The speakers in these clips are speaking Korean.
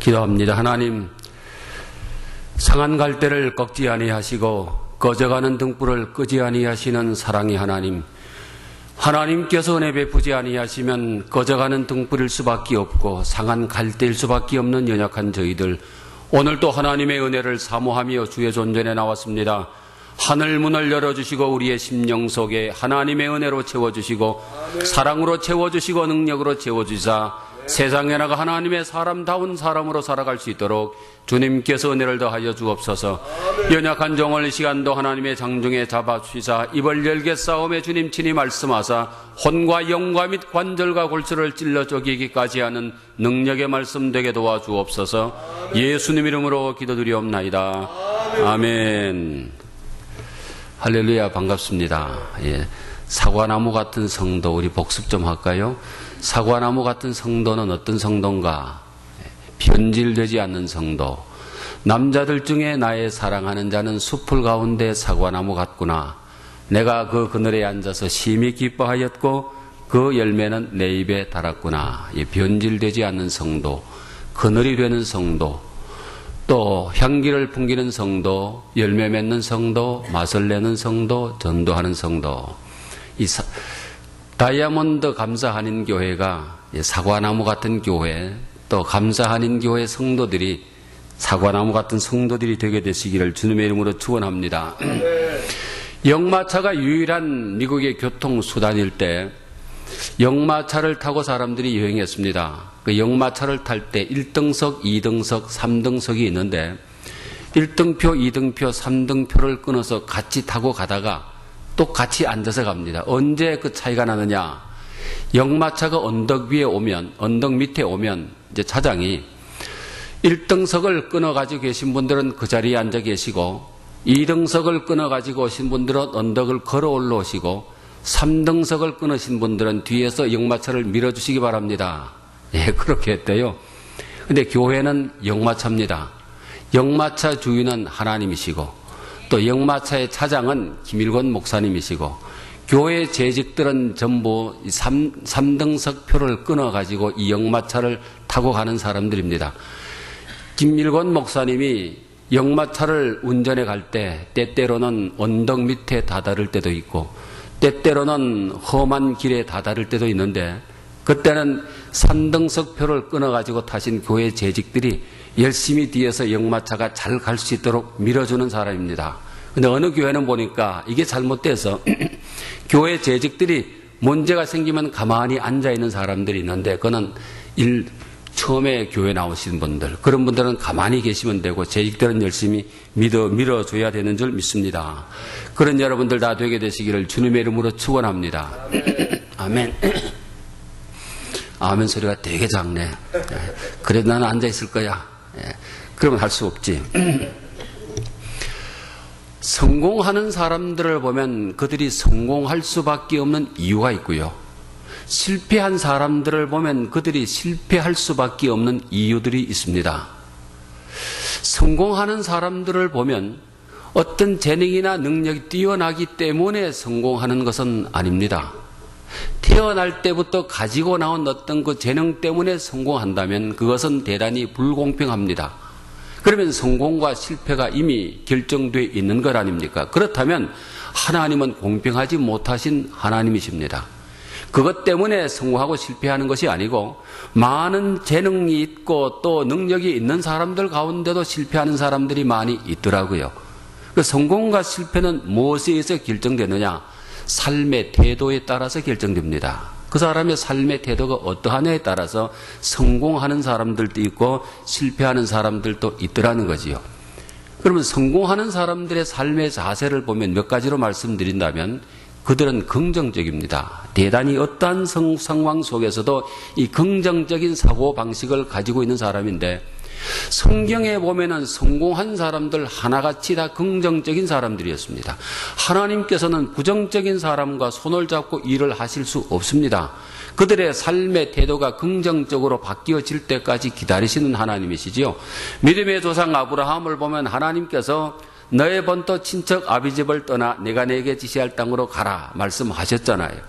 기도합니다. 하나님, 상한 갈대를 꺾지 아니하시고 꺼져가는 등불을 끄지 아니하시는 사랑의 하나님, 하나님께서 은혜 베푸지 아니하시면 꺼져가는 등불일 수밖에 없고 상한 갈대일 수밖에 없는 연약한 저희들, 오늘도 하나님의 은혜를 사모하며 주의 존전에 나왔습니다. 하늘 문을 열어주시고 우리의 심령 속에 하나님의 은혜로 채워주시고 사랑으로 채워주시고 능력으로 채워주시사 세상에 나가 하나님의 사람다운 사람으로 살아갈 수 있도록 주님께서 은혜를 더하여 주옵소서. 연약한 종을 이 시간도 하나님의 장중에 잡아주시사 입을 열게 싸움에 주님 친히 말씀하사 혼과 영과 및 관절과 골수를 찔러 쪼개기까지 하는 능력의 말씀 되게 도와주옵소서. 예수님 이름으로 기도드리옵나이다. 아멘. 할렐루야, 반갑습니다. 예. 사과나무 같은 성도, 우리 복습 좀 할까요? 사과나무 같은 성도는 어떤 성도인가? 변질되지 않는 성도. 남자들 중에 나의 사랑하는 자는 숲풀 가운데 사과나무 같구나. 내가 그 그늘에 앉아서 심히 기뻐하였고 그 열매는 내 입에 달았구나. 변질되지 않는 성도, 그늘이 되는 성도, 또 향기를 풍기는 성도, 열매 맺는 성도, 맛을 내는 성도, 전도하는 성도. 다이아몬드 감사한인 교회가 사과나무 같은 교회, 또 감사한인 교회 성도들이 사과나무 같은 성도들이 되게 되시기를 주님의 이름으로 축원합니다. 역마차가 유일한 미국의 교통수단일 때 역마차를 타고 사람들이 여행했습니다. 그 역마차를 탈 때 1등석, 2등석, 3등석이 있는데 1등표, 2등표, 3등표를 끊어서 같이 타고 가다가 또 같이 앉아서 갑니다. 언제 그 차이가 나느냐? 역마차가 언덕 위에 오면, 언덕 밑에 오면 이제 차장이 1등석을 끊어가지고 계신 분들은 그 자리에 앉아 계시고 2등석을 끊어가지고 오신 분들은 언덕을 걸어 올라오시고 3등석을 끊으신 분들은 뒤에서 역마차를 밀어주시기 바랍니다. 예, 그렇게 했대요. 근데 교회는 역마차입니다. 역마차 주인은 하나님이시고 또 역마차의 차장은 김일권 목사님이시고 교회 재직들은 전부 3등석 표를 끊어가지고 이 역마차를 타고 가는 사람들입니다. 김일권 목사님이 역마차를 운전해 갈 때 때때로는 언덕 밑에 다다를 때도 있고 때때로는 험한 길에 다다를 때도 있는데 그때는 3등석 표를 끊어가지고 타신 교회 재직들이 열심히 뒤에서 역마차가 잘 갈 수 있도록 밀어주는 사람입니다. 근데 어느 교회는 보니까 이게 잘못돼서 교회 재직들이 문제가 생기면 가만히 앉아있는 사람들이 있는데 그거는 처음에 교회 나오신 분들, 그런 분들은 가만히 계시면 되고 재직들은 열심히 밀어줘야 되는 줄 믿습니다. 그런 여러분들 다 되게 되시기를 주님의 이름으로 축원합니다. 아멘. 아멘 소리가 되게 작네. 그래도 나는 앉아있을 거야. 그러면 할 수 없지. 성공하는 사람들을 보면 그들이 성공할 수밖에 없는 이유가 있고요. 실패한 사람들을 보면 그들이 실패할 수밖에 없는 이유들이 있습니다. 성공하는 사람들을 보면 어떤 재능이나 능력이 뛰어나기 때문에 성공하는 것은 아닙니다. 태어날 때부터 가지고 나온 어떤 그 재능 때문에 성공한다면 그것은 대단히 불공평합니다. 그러면 성공과 실패가 이미 결정되어 있는 것 아닙니까? 그렇다면 하나님은 공평하지 못하신 하나님이십니다. 그것 때문에 성공하고 실패하는 것이 아니고 많은 재능이 있고 또 능력이 있는 사람들 가운데도 실패하는 사람들이 많이 있더라고요. 그 성공과 실패는 무엇에 의해서 결정되느냐? 삶의 태도에 따라서 결정됩니다. 그 사람의 삶의 태도가 어떠하냐에 따라서 성공하는 사람들도 있고 실패하는 사람들도 있더라는 거지요. 그러면 성공하는 사람들의 삶의 자세를 보면 몇 가지로 말씀드린다면 그들은 긍정적입니다. 대단히 어떠한 상황 속에서도 이 긍정적인 사고방식을 가지고 있는 사람인데 성경에 보면은 성공한 사람들 하나같이 다 긍정적인 사람들이었습니다. 하나님께서는 부정적인 사람과 손을 잡고 일을 하실 수 없습니다. 그들의 삶의 태도가 긍정적으로 바뀌어질 때까지 기다리시는 하나님이시지요. 믿음의 조상 아브라함을 보면 하나님께서 너의 본토 친척 아비 집을 떠나 내가 내게 지시할 땅으로 가라 말씀하셨잖아요.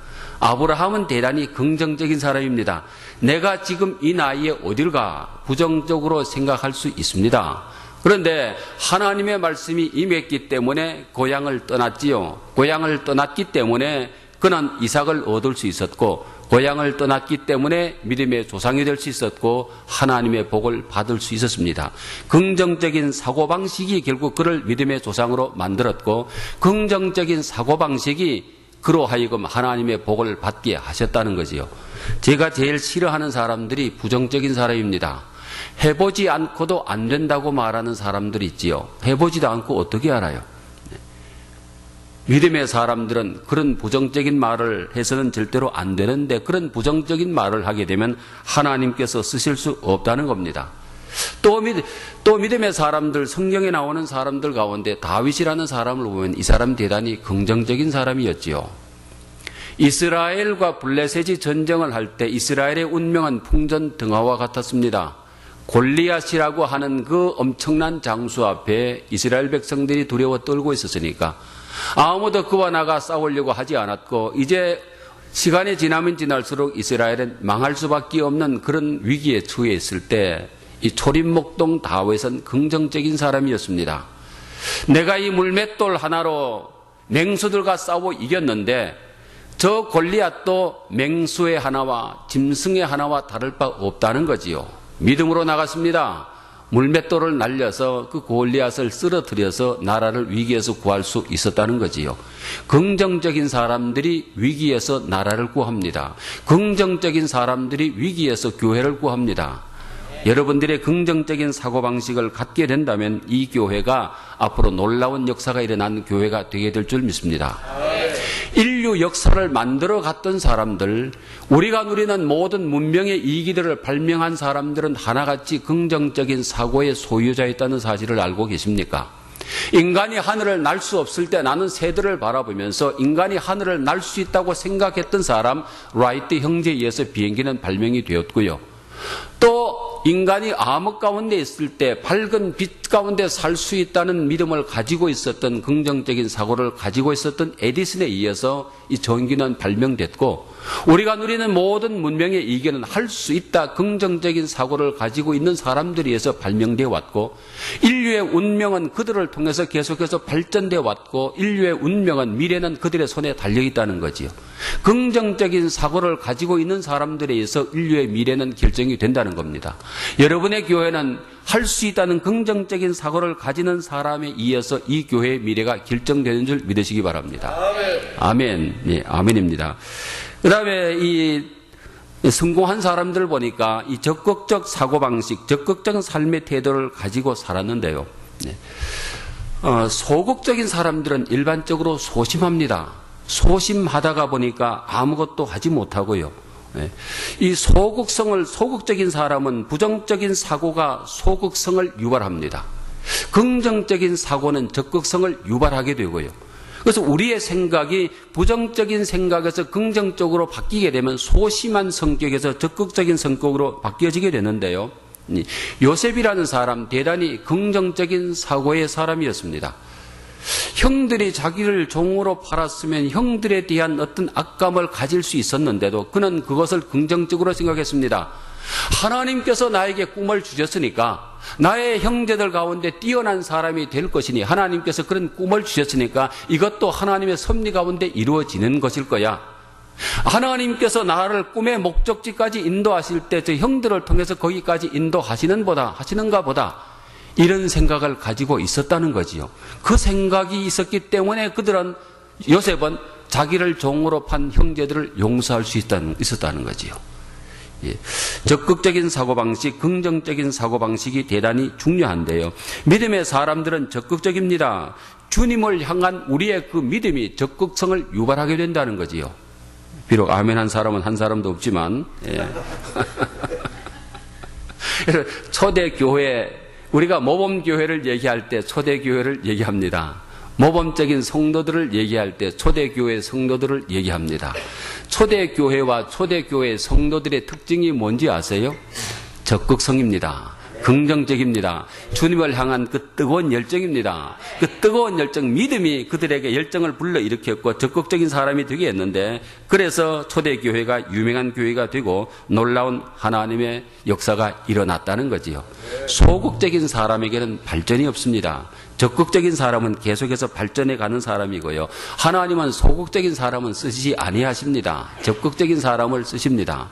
아브라함은 대단히 긍정적인 사람입니다. 내가 지금 이 나이에 어딜 가? 부정적으로 생각할 수 있습니다. 그런데 하나님의 말씀이 임했기 때문에 고향을 떠났지요. 고향을 떠났기 때문에 그는 이삭을 얻을 수 있었고, 고향을 떠났기 때문에 믿음의 조상이 될 수 있었고, 하나님의 복을 받을 수 있었습니다. 긍정적인 사고방식이 결국 그를 믿음의 조상으로 만들었고, 긍정적인 사고방식이 그로 하여금 하나님의 복을 받게 하셨다는 거지요. 제가 제일 싫어하는 사람들이 부정적인 사람입니다. 해보지 않고도 안 된다고 말하는 사람들이 있지요. 해보지도 않고 어떻게 알아요? 믿음의 사람들은 그런 부정적인 말을 해서는 절대로 안 되는데, 그런 부정적인 말을 하게 되면 하나님께서 쓰실 수 없다는 겁니다. 또 믿음의 사람들, 성경에 나오는 사람들 가운데 다윗이라는 사람을 보면 이 사람 대단히 긍정적인 사람이었지요. 이스라엘과 블레셋이 전쟁을 할 때 이스라엘의 운명은 풍전등화와 같았습니다. 골리앗이라고 하는 그 엄청난 장수 앞에 이스라엘 백성들이 두려워 떨고 있었으니까 아무도 그와 나가 싸우려고 하지 않았고, 이제 시간이 지나면 지날수록 이스라엘은 망할 수밖에 없는 그런 위기에 처해 있을 때 이 초림목동 다윗은 긍정적인 사람이었습니다. 내가 이 물맷돌 하나로 맹수들과 싸워 이겼는데 저 골리앗도 맹수의 하나와 짐승의 하나와 다를 바 없다는 거지요. 믿음으로 나갔습니다. 물맷돌을 날려서 그 골리앗을 쓰러뜨려서 나라를 위기에서 구할 수 있었다는 거지요. 긍정적인 사람들이 위기에서 나라를 구합니다. 긍정적인 사람들이 위기에서 교회를 구합니다. 여러분들의 긍정적인 사고방식을 갖게 된다면 이 교회가 앞으로 놀라운 역사가 일어난 교회가 되게 될 줄 믿습니다. 인류 역사를 만들어 갔던 사람들, 우리가 누리는 모든 문명의 이기들을 발명한 사람들은 하나같이 긍정적인 사고의 소유자였다는 사실을 알고 계십니까? 인간이 하늘을 날 수 없을 때 나는 새들을 바라보면서 인간이 하늘을 날 수 있다고 생각했던 사람 라이트 형제에 의해서 비행기는 발명이 되었고요. 또 인간이 암흑 가운데 있을 때 밝은 빛 가운데 살 수 있다는 믿음을 가지고 있었던, 긍정적인 사고를 가지고 있었던 에디슨에 의해서 이 전기는 발명됐고, 우리가 누리는 모든 문명의 이견은 할 수 있다, 긍정적인 사고를 가지고 있는 사람들에 의해서 발명되어 왔고, 인류의 운명은 그들을 통해서 계속해서 발전되어 왔고, 인류의 운명은, 미래는 그들의 손에 달려있다는 거지요. 긍정적인 사고를 가지고 있는 사람들에 의해서 인류의 미래는 결정이 된다는 겁니다. 여러분의 교회는 할 수 있다는 긍정적인 사고를 가지는 사람에 의해서 이 교회의 미래가 결정되는 줄 믿으시기 바랍니다. 아멘. 네, 아멘입니다. 그 다음에 이 성공한 사람들 보니까 이 적극적 사고방식, 적극적 삶의 태도를 가지고 살았는데요. 네. 소극적인 사람들은 일반적으로 소심합니다. 소심하다가 보니까 아무것도 하지 못하고요. 이 소극적인 사람은 부정적인 사고가 소극성을 유발합니다. 긍정적인 사고는 적극성을 유발하게 되고요. 그래서 우리의 생각이 부정적인 생각에서 긍정적으로 바뀌게 되면 소심한 성격에서 적극적인 성격으로 바뀌어지게 되는데요. 요셉이라는 사람 대단히 긍정적인 사고의 사람이었습니다. 형들이 자기를 종으로 팔았으면 형들에 대한 어떤 악감을 가질 수 있었는데도 그는 그것을 긍정적으로 생각했습니다. 하나님께서 나에게 꿈을 주셨으니까, 나의 형제들 가운데 뛰어난 사람이 될 것이니, 하나님께서 그런 꿈을 주셨으니까 이것도 하나님의 섭리 가운데 이루어지는 것일 거야. 하나님께서 나를 꿈의 목적지까지 인도하실 때 저 형들을 통해서 거기까지 하시는가 보다 이런 생각을 가지고 있었다는 거지요. 그 생각이 있었기 때문에 요셉은 자기를 종으로 판 형제들을 용서할 수 있었다는 거지요. 예. 적극적인 사고방식, 긍정적인 사고방식이 대단히 중요한데요. 믿음의 사람들은 적극적입니다. 주님을 향한 우리의 그 믿음이 적극성을 유발하게 된다는 거지요. 비록 아멘 한 사람은 한 사람도 없지만, 예. 초대교회, 우리가 모범교회를 얘기할 때 초대교회를 얘기합니다. 모범적인 성도들을 얘기할 때 초대교회 성도들을 얘기합니다. 초대교회와 초대교회 성도들의 특징이 뭔지 아세요? 적극성입니다. 긍정적입니다. 주님을 향한 그 뜨거운 열정입니다. 그 뜨거운 열정, 믿음이 그들에게 열정을 불러일으켰고 적극적인 사람이 되게 했는데, 그래서 초대교회가 유명한 교회가 되고 놀라운 하나님의 역사가 일어났다는 거지요. 소극적인 사람에게는 발전이 없습니다. 적극적인 사람은 계속해서 발전해 가는 사람이고요. 하나님은 소극적인 사람은 쓰시지 아니하십니다. 적극적인 사람을 쓰십니다.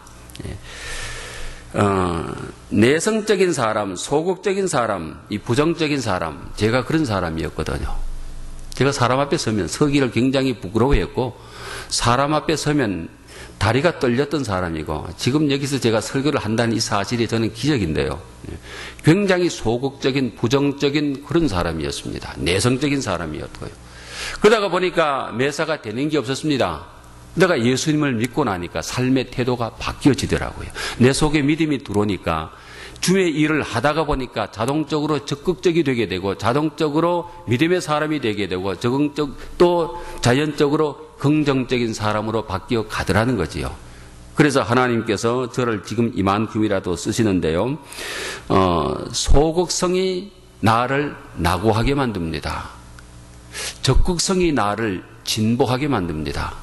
내성적인 사람, 소극적인 사람, 이 부정적인 사람, 제가 그런 사람이었거든요. 제가 사람 앞에 서면 서기를 굉장히 부끄러워했고, 사람 앞에 서면 다리가 떨렸던 사람이고, 지금 여기서 제가 설교를 한다는 이 사실이 저는 기적인데요. 굉장히 소극적인, 부정적인 그런 사람이었습니다. 내성적인 사람이었고요. 그러다가 보니까 매사가 되는 게 없었습니다. 내가 예수님을 믿고 나니까 삶의 태도가 바뀌어지더라고요. 내 속에 믿음이 들어오니까 주의 일을 하다가 보니까 자동적으로 적극적이 되게 되고, 자동적으로 믿음의 사람이 되게 되고, 또 자연적으로 긍정적인 사람으로 바뀌어 가더라는 거지요. 그래서 하나님께서 저를 지금 이만큼이라도 쓰시는데요. 소극성이 나를 낙오하게 만듭니다. 적극성이 나를 진보하게 만듭니다.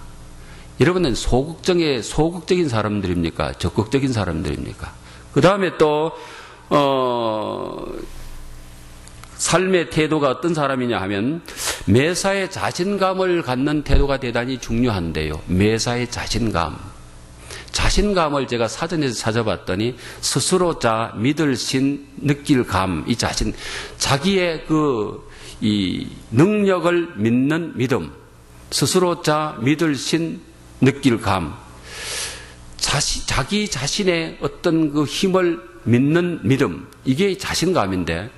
여러분은 소극적인 사람들입니까? 적극적인 사람들입니까? 그 다음에 또 삶의 태도가 어떤 사람이냐 하면 매사에 자신감을 갖는 태도가 대단히 중요한데요. 매사에 자신감을 제가 사전에서 찾아봤더니 스스로 자 믿을 신 느낄 감, 이 자신, 자기의 이 능력을 믿는 믿음, 스스로 자 믿을 신 느낄 감, 자기 자신의 어떤 그 힘을 믿는 믿음, 이게 자신감인데,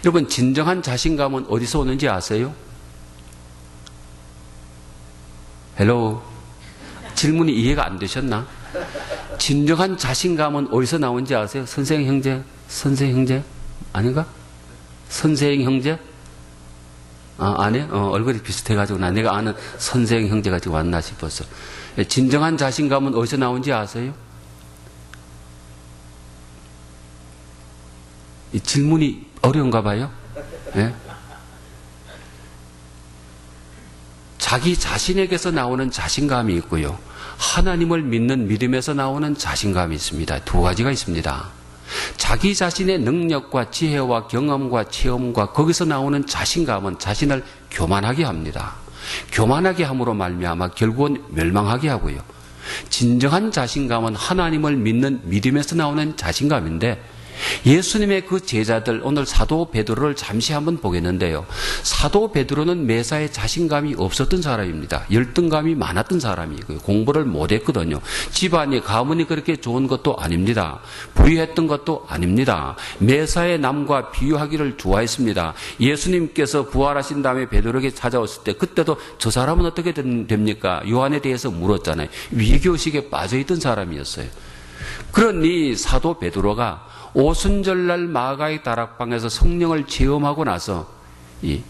여러분 진정한 자신감은 어디서 오는지 아세요? 헬로, 질문이 이해가 안 되셨나? 진정한 자신감은 어디서 나오는지 아세요? 선생 형제? 아닌가? 선생 형제? 아니에요? 얼굴이 비슷해가지고 내가 아는 선생 형제가 지금 왔나 싶었어. 진정한 자신감은 어디서 나오는지 아세요? 이 질문이 어려운가 봐요. 네? 자기 자신에게서 나오는 자신감이 있고요. 하나님을 믿는 믿음에서 나오는 자신감이 있습니다. 두 가지가 있습니다. 자기 자신의 능력과 지혜와 경험과 체험과 거기서 나오는 자신감은 자신을 교만하게 합니다. 교만하게 함으로 말미암아 결국은 멸망하게 하고요. 진정한 자신감은 하나님을 믿는 믿음에서 나오는 자신감인데, 예수님의 그 제자들, 오늘 사도 베드로를 잠시 한번 보겠는데요. 사도 베드로는 매사에 자신감이 없었던 사람입니다. 열등감이 많았던 사람이고요. 공부를 못했거든요. 집안이, 가문이 그렇게 좋은 것도 아닙니다. 부유했던 것도 아닙니다. 매사에 남과 비유하기를 좋아했습니다. 예수님께서 부활하신 다음에 베드로에게 찾아왔을 때 그때도 저 사람은 어떻게 됩니까? 요한에 대해서 물었잖아요. 위교식에 빠져있던 사람이었어요. 그러니 사도 베드로가 오순절날 마가의 다락방에서 성령을 체험하고 나서 이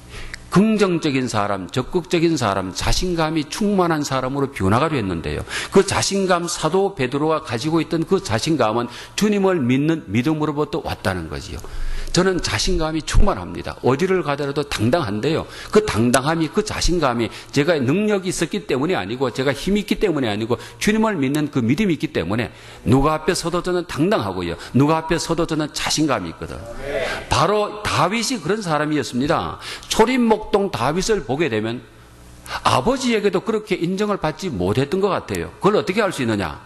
긍정적인 사람, 적극적인 사람, 자신감이 충만한 사람으로 변화가 됐는데요. 그 자신감, 사도 베드로가 가지고 있던 그 자신감은 주님을 믿는 믿음으로부터 왔다는 거지요. 저는 자신감이 충만합니다. 어디를 가더라도 당당한데요. 그 당당함이, 그 자신감이 제가 능력이 있었기 때문이 아니고, 제가 힘이 있기 때문이 아니고, 주님을 믿는 그 믿음이 있기 때문에 누가 앞에 서도 저는 당당하고요. 누가 앞에 서도 저는 자신감이 있거든. 바로 다윗이 그런 사람이었습니다. 초림목동 다윗을 보게 되면 아버지에게도 그렇게 인정을 받지 못했던 것 같아요. 그걸 어떻게 알 수 있느냐?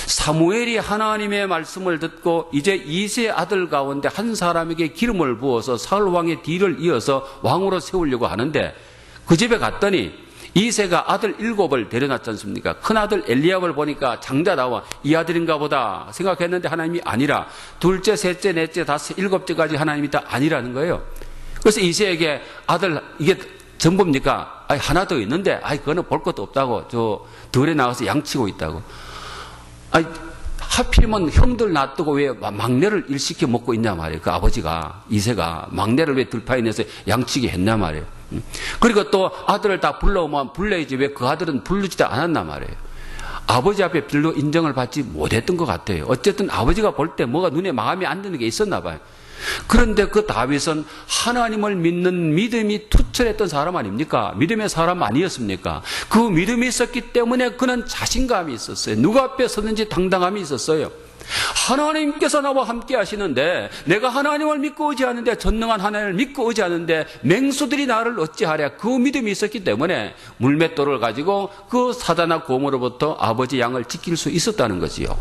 사무엘이 하나님의 말씀을 듣고 이제 이세 아들 가운데 한 사람에게 기름을 부어서 사울 왕의 뒤를 이어서 왕으로 세우려고 하는데, 그 집에 갔더니 이세가 아들 7을 데려놨지 않습니까? 큰아들 엘리압을 보니까 장자다워 이 아들인가 보다 생각했는데 하나님이 아니라 둘째, 셋째, 넷째, 다섯, 7째까지 하나님이 다 아니라는 거예요. 그래서 이세에게 아들 이게 전부입니까? 아니, 하나 더 있는데, 그거는 볼 것도 없다고 저 들에 나가서 양치고 있다고. 하필이면 형들 놔두고 왜 막내를 일시켜 먹고 있냐 말이에요. 그 아버지가, 이세가 막내를 왜 들파에 내서 양치게 했냐 말이에요. 그리고 또 아들을 다 불러오면 불러야지 왜 그 아들은 부르지도 않았나 말이에요. 아버지 앞에 별로 인정을 받지 못했던 것 같아요. 어쨌든 아버지가 볼 때 뭐가 눈에 마음에 안 드는 게 있었나 봐요. 그런데 그 다윗은 하나님을 믿는 믿음이 투철했던 사람 아닙니까? 믿음의 사람 아니었습니까? 그 믿음이 있었기 때문에 그는 자신감이 있었어요. 누가 앞에 서든지 당당함이 있었어요. 하나님께서 나와 함께 하시는데 내가 하나님을 믿고 의지하는데, 전능한 하나님을 믿고 의지하는데 맹수들이 나를 어찌하랴, 그 믿음이 있었기 때문에 물맷돌을 가지고 그 사자나 곰으로부터 아버지 양을 지킬 수 있었다는 거지요.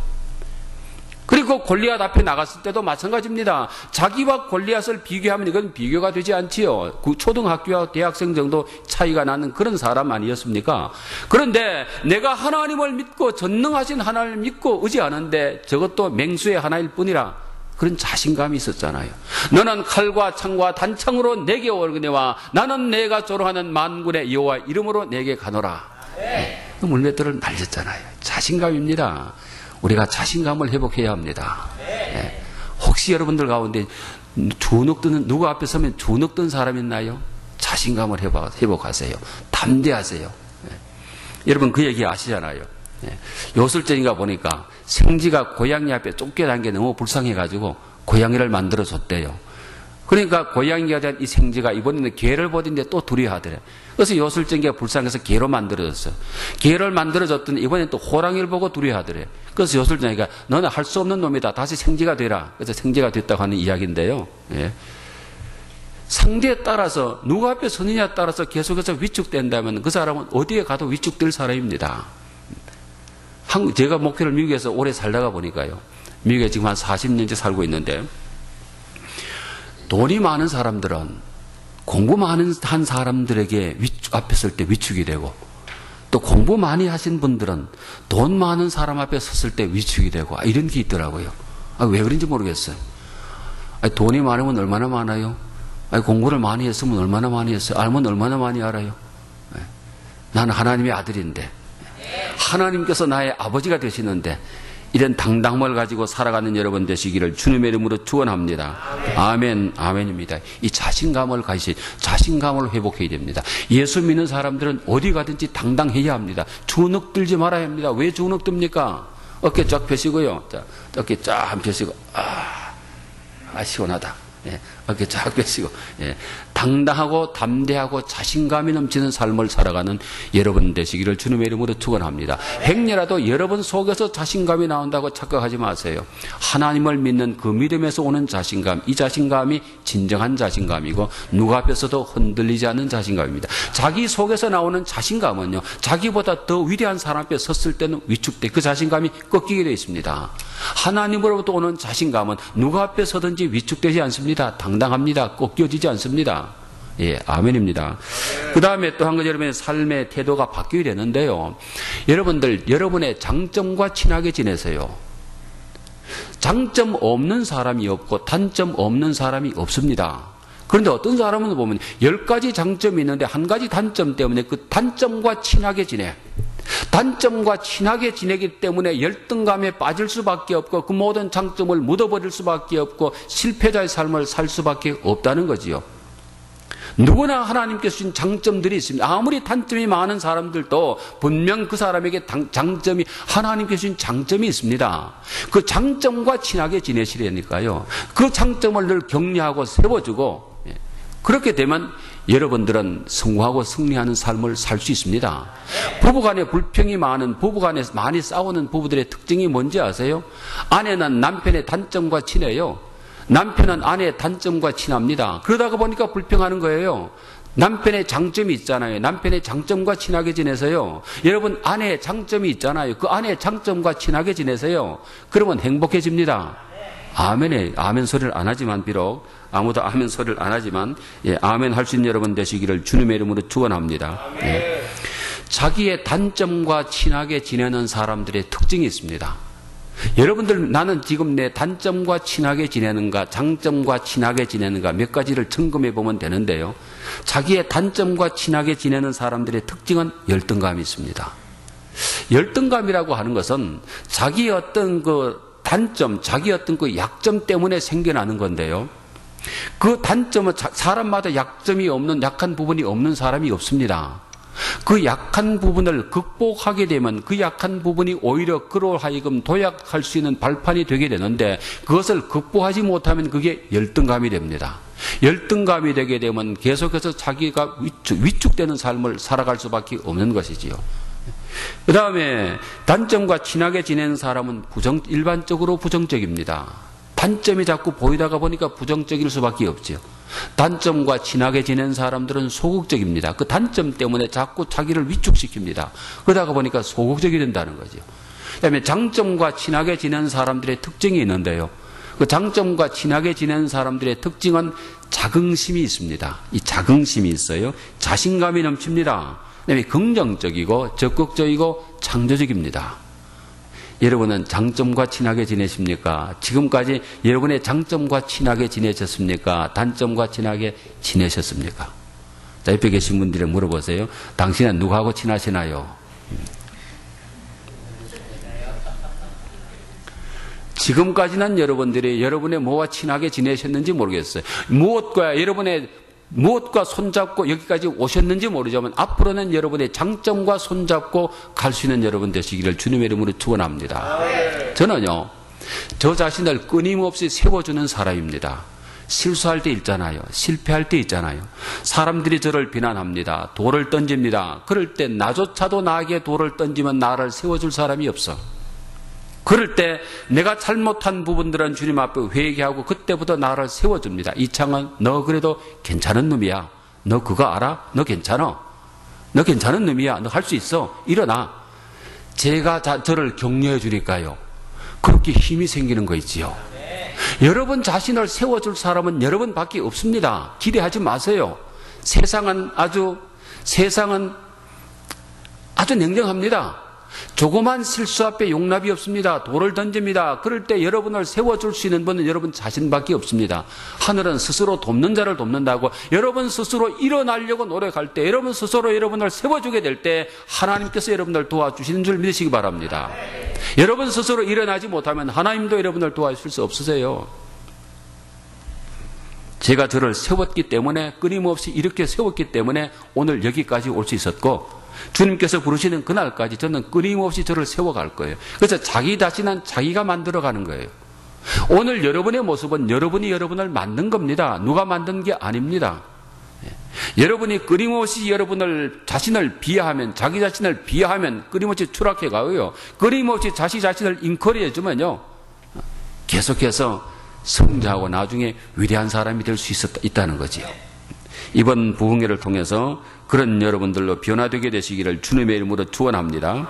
그리고 골리앗 앞에 나갔을 때도 마찬가지입니다. 자기와 골리앗을 비교하면 이건 비교가 되지 않지요. 초등학교와 대학생 정도 차이가 나는 그런 사람 아니었습니까? 그런데 내가 하나님을 믿고 전능하신 하나님을 믿고 의지하는데 저것도 맹수의 하나일 뿐이라 그런 자신감이 있었잖아요. 너는 칼과 창과 단창으로 내게 오거니와 나는 내가 조롱하는 만군의 여호와 이름으로 내게 가노라. 그 물맷돌을 날렸잖아요. 자신감입니다. 우리가 자신감을 회복해야 합니다. 예. 혹시 여러분들 가운데 주눅드는, 누구 앞에 서면 주눅든 사람 있나요? 자신감을 회복하세요. 담대하세요. 예. 여러분 그 얘기 아시잖아요. 예. 요술쟁이가 보니까 생쥐가 고양이 앞에 쫓겨난 게 너무 불쌍해가지고 고양이를 만들어줬대요. 그러니까 고양이가 된 이 생쥐가 이번에는 개를 보는데 또 두려워하더래. 그래서 요술쟁이가 불쌍해서 개로 만들어졌어요. 개를 만들어줬더니 이번엔 또 호랑이를 보고 두려워하더래. 그래서 요술쟁이가 너는 할 수 없는 놈이다. 다시 생쥐가 되라. 그래서 생쥐가 됐다고 하는 이야기인데요. 예. 상대에 따라서 누구 앞에 서느냐에 따라서 계속해서 위축된다면 그 사람은 어디에 가도 위축될 사람입니다. 제가 목회를 미국에서 오래 살다가 보니까요. 미국에 지금 한 40년째 살고 있는데 돈이 많은 사람들은 공부 많은 한 사람들에게 앞에 설 때 위축이 되고, 또 공부 많이 하신 분들은 돈 많은 사람 앞에 섰을 때 위축이 되고, 이런 게 있더라고요. 왜 그런지 모르겠어요. 돈이 많으면 얼마나 많아요? 공부를 많이 했으면 얼마나 많이 했어요? 알면 얼마나 많이 알아요? 나는 하나님의 아들인데, 하나님께서 나의 아버지가 되시는데, 이런 당당함을 가지고 살아가는 여러분 되시기를 주님의 이름으로 축원합니다. 아멘, 아멘입니다. 이 자신감을 가지시, 자신감을 회복해야 됩니다. 예수 믿는 사람들은 어디 가든지 당당해야 합니다. 주눅들지 말아야 합니다. 왜 주눅듭니까? 어깨 쫙 펴시고요. 자, 어깨 쫙 펴시고, 시원하다. 예, 어깨 쫙 펴시고, 예, 당당하고 담대하고 자신감이 넘치는 삶을 살아가는 여러분 되시기를 주님의 이름으로 축원합니다. 행여라도 여러분 속에서 자신감이 나온다고 착각하지 마세요. 하나님을 믿는 그 믿음에서 오는 자신감, 이 자신감이 진정한 자신감이고 누구 앞에서도 흔들리지 않는 자신감입니다. 자기 속에서 나오는 자신감은요, 자기보다 더 위대한 사람 앞에 섰을 때는 위축돼 그 자신감이 꺾이게 되어 있습니다. 하나님으로부터 오는 자신감은 누구 앞에 서든지 위축되지 않습니다. 당당합니다. 꺾여지지 않습니다. 예, 아멘입니다. 그 다음에 또 한 가지 여러분의 삶의 태도가 바뀌어야 되는데요. 여러분들, 여러분의 장점과 친하게 지내세요. 장점 없는 사람이 없고 단점 없는 사람이 없습니다. 그런데 어떤 사람은 보면 10가지 장점이 있는데 한 가지 단점 때문에 그 단점과 친하게 지내. 단점과 친하게 지내기 때문에 열등감에 빠질 수밖에 없고 그 모든 장점을 묻어버릴 수밖에 없고 실패자의 삶을 살 수밖에 없다는 거지요. 누구나 하나님께서 주신 장점들이 있습니다. 아무리 단점이 많은 사람들도 분명 그 사람에게 장점이, 하나님께서 주신 장점이 있습니다. 그 장점과 친하게 지내시려니까요. 그 장점을 늘 격려하고 세워주고, 그렇게 되면 여러분들은 성공하고 승리하는 삶을 살 수 있습니다. 부부간에 불평이 많은, 부부간에 많이 싸우는 부부들의 특징이 뭔지 아세요? 아내는 남편의 단점과 친해요. 남편은 아내의 단점과 친합니다. 그러다가 보니까 불평하는 거예요. 남편의 장점이 있잖아요. 남편의 장점과 친하게 지내세요. 여러분 아내의 장점이 있잖아요. 그 아내의 장점과 친하게 지내세요. 그러면 행복해집니다. 아멘에 아멘 소리를 안 하지만, 비록 아무도 아멘 소리를 안 하지만, 예, 아멘 할 수 있는 여러분 되시기를 주님의 이름으로 축원합니다. 예. 자기의 단점과 친하게 지내는 사람들의 특징이 있습니다. 여러분들, 나는 지금 내 단점과 친하게 지내는가, 장점과 친하게 지내는가 몇 가지를 점검해 보면 되는데요. 자기의 단점과 친하게 지내는 사람들의 특징은 열등감이 있습니다. 열등감이라고 하는 것은 자기의 어떤 그 단점, 자기 어떤 그 약점 때문에 생겨나는 건데요. 그 단점은 사람마다 약점이 없는, 약한 부분이 없는 사람이 없습니다. 그 약한 부분을 극복하게 되면 그 약한 부분이 오히려 그로 하여금 도약할 수 있는 발판이 되게 되는데 그것을 극복하지 못하면 그게 열등감이 됩니다. 열등감이 되게 되면 계속해서 자기가 위축되는 삶을 살아갈 수밖에 없는 것이지요. 그 다음에 단점과 친하게 지내는 사람은 일반적으로 부정적입니다. 단점이 자꾸 보이다가 보니까 부정적일 수밖에 없죠. 단점과 친하게 지내는 사람들은 소극적입니다. 그 단점 때문에 자꾸 자기를 위축시킵니다. 그러다가 보니까 소극적이 된다는 거죠. 그 다음에 장점과 친하게 지내는 사람들의 특징이 있는데요. 그 장점과 친하게 지내는 사람들의 특징은 자긍심이 있습니다. 이 자긍심이 있어요. 자신감이 넘칩니다. 그다음에 긍정적이고 적극적이고 창조적입니다. 여러분은 장점과 친하게 지내십니까? 지금까지 여러분의 장점과 친하게 지내셨습니까? 단점과 친하게 지내셨습니까? 자, 옆에 계신 분들에 물어보세요. 당신은 누구하고 친하시나요? 지금까지는 여러분들이 여러분의 뭐와 친하게 지내셨는지 모르겠어요. 무엇과 손잡고 여기까지 오셨는지 모르지만 앞으로는 여러분의 장점과 손잡고 갈 수 있는 여러분 되시기를 주님의 이름으로 축원합니다. 저는요, 저 자신을 끊임없이 세워주는 사람입니다. 실수할 때 있잖아요. 실패할 때 있잖아요. 사람들이 저를 비난합니다. 돌을 던집니다. 그럴 때 나조차도 나에게 돌을 던지면 나를 세워줄 사람이 없어. 그럴 때 내가 잘못한 부분들은 주님 앞에 회개하고 그때부터 나를 세워줍니다. 이창은 너 그래도 괜찮은 놈이야. 너 그거 알아? 너 괜찮아? 너 괜찮은 놈이야. 너 할 수 있어. 일어나. 제가 저를 격려해 주니까요. 그렇게 힘이 생기는 거 있지요. 여러분 자신을 세워줄 사람은 여러분밖에 없습니다. 기대하지 마세요. 세상은 아주 냉정합니다. 조그만 실수 앞에 용납이 없습니다. 돌을 던집니다. 그럴 때 여러분을 세워줄 수 있는 분은 여러분 자신밖에 없습니다. 하늘은 스스로 돕는 자를 돕는다고 여러분 스스로 일어나려고 노력할 때 여러분 스스로 여러분을 세워주게 될 때 하나님께서 여러분을 도와주시는 줄 믿으시기 바랍니다. 여러분 스스로 일어나지 못하면 하나님도 여러분을 도와주실 수 없으세요. 제가 저를 세웠기 때문에 끊임없이 이렇게 세웠기 때문에 오늘 여기까지 올 수 있었고 주님께서 부르시는 그날까지 저는 끊임없이 저를 세워갈 거예요. 그래서 자기 자신은 자기가 만들어가는 거예요. 오늘 여러분의 모습은 여러분이 여러분을 만든 겁니다. 누가 만든 게 아닙니다. 여러분이 끊임없이 자신을 비하하면 자기 자신을 비하하면 끊임없이 추락해 가고요. 끊임없이 자신을 인커리해 주면요. 계속해서 성장하고 나중에 위대한 사람이 될 수 있다는 거지요. 이번 부흥회를 통해서 그런 여러분들로 변화되게 되시기를 주님의 이름으로 축원합니다.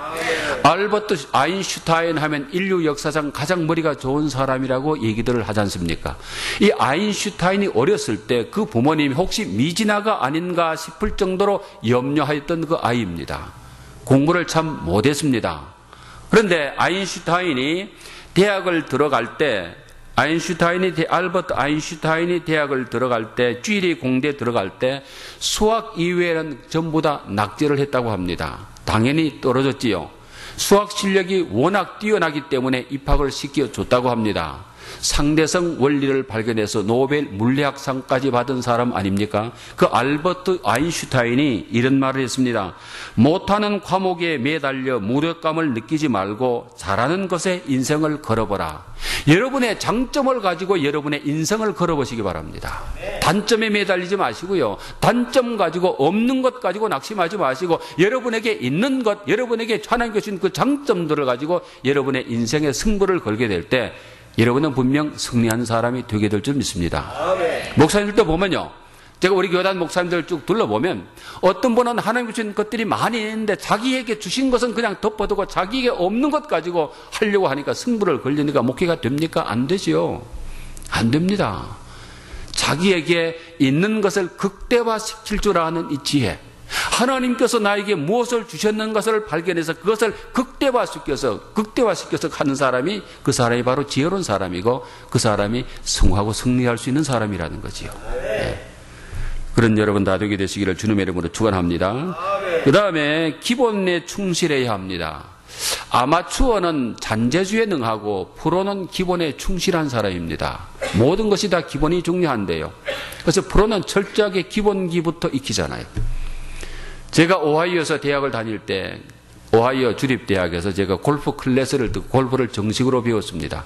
알버트 아인슈타인 하면 인류 역사상 가장 머리가 좋은 사람이라고 얘기들을 하지 않습니까? 이 아인슈타인이 어렸을 때 그 부모님이 혹시 미진아가 아닌가 싶을 정도로 염려하였던 그 아이입니다. 공부를 참 못했습니다. 그런데 아인슈타인이 대학을 들어갈 때 알버트 아인슈타인이 대학을 들어갈 때, 쥐리 공대에 들어갈 때 수학 이외에는 전부 다 낙제를 했다고 합니다. 당연히 떨어졌지요. 수학 실력이 워낙 뛰어나기 때문에 입학을 시켜줬다고 합니다. 상대성 원리를 발견해서 노벨 물리학상까지 받은 사람 아닙니까? 그 알버트 아인슈타인이 이런 말을 했습니다. 못하는 과목에 매달려 무력감을 느끼지 말고 잘하는 것에 인생을 걸어보라. 여러분의 장점을 가지고 여러분의 인생을 걸어보시기 바랍니다. 단점에 매달리지 마시고요. 단점 가지고 없는 것 가지고 낙심하지 마시고 여러분에게 있는 것, 여러분에게 하나님께 주신 그 장점들을 가지고 여러분의 인생의 승부를 걸게 될 때 여러분은 분명 승리하는 사람이 되게 될 줄 믿습니다. 목사님들도 보면요. 제가 우리 교단 목사님들 쭉 둘러보면 어떤 분은 하나님 주신 것들이 많이 있는데 자기에게 주신 것은 그냥 덮어두고 자기에게 없는 것 가지고 하려고 하니까 승부를 걸리니까 목회가 됩니까? 안 되지요. 안 됩니다. 자기에게 있는 것을 극대화시킬 줄 아는 이 지혜. 하나님께서 나에게 무엇을 주셨는 것을 발견해서 그것을 극대화시켜서 하는 사람이 그 사람이 바로 지혜로운 사람이고 그 사람이 승하고 승리할 수 있는 사람이라는 거지요. 네. 그런 여러분 다 되게 되시기를 주님의 이름으로 축원합니다. 그 다음에 기본에 충실해야 합니다. 아마추어는 잔재주에 능하고 프로는 기본에 충실한 사람입니다. 모든 것이 다 기본이 중요한데요. 그래서 프로는 철저하게 기본기부터 익히잖아요. 제가 오하이오에서 대학을 다닐 때 오하이오 주립대학에서 제가 골프 클래스를 듣고 골프를 정식으로 배웠습니다.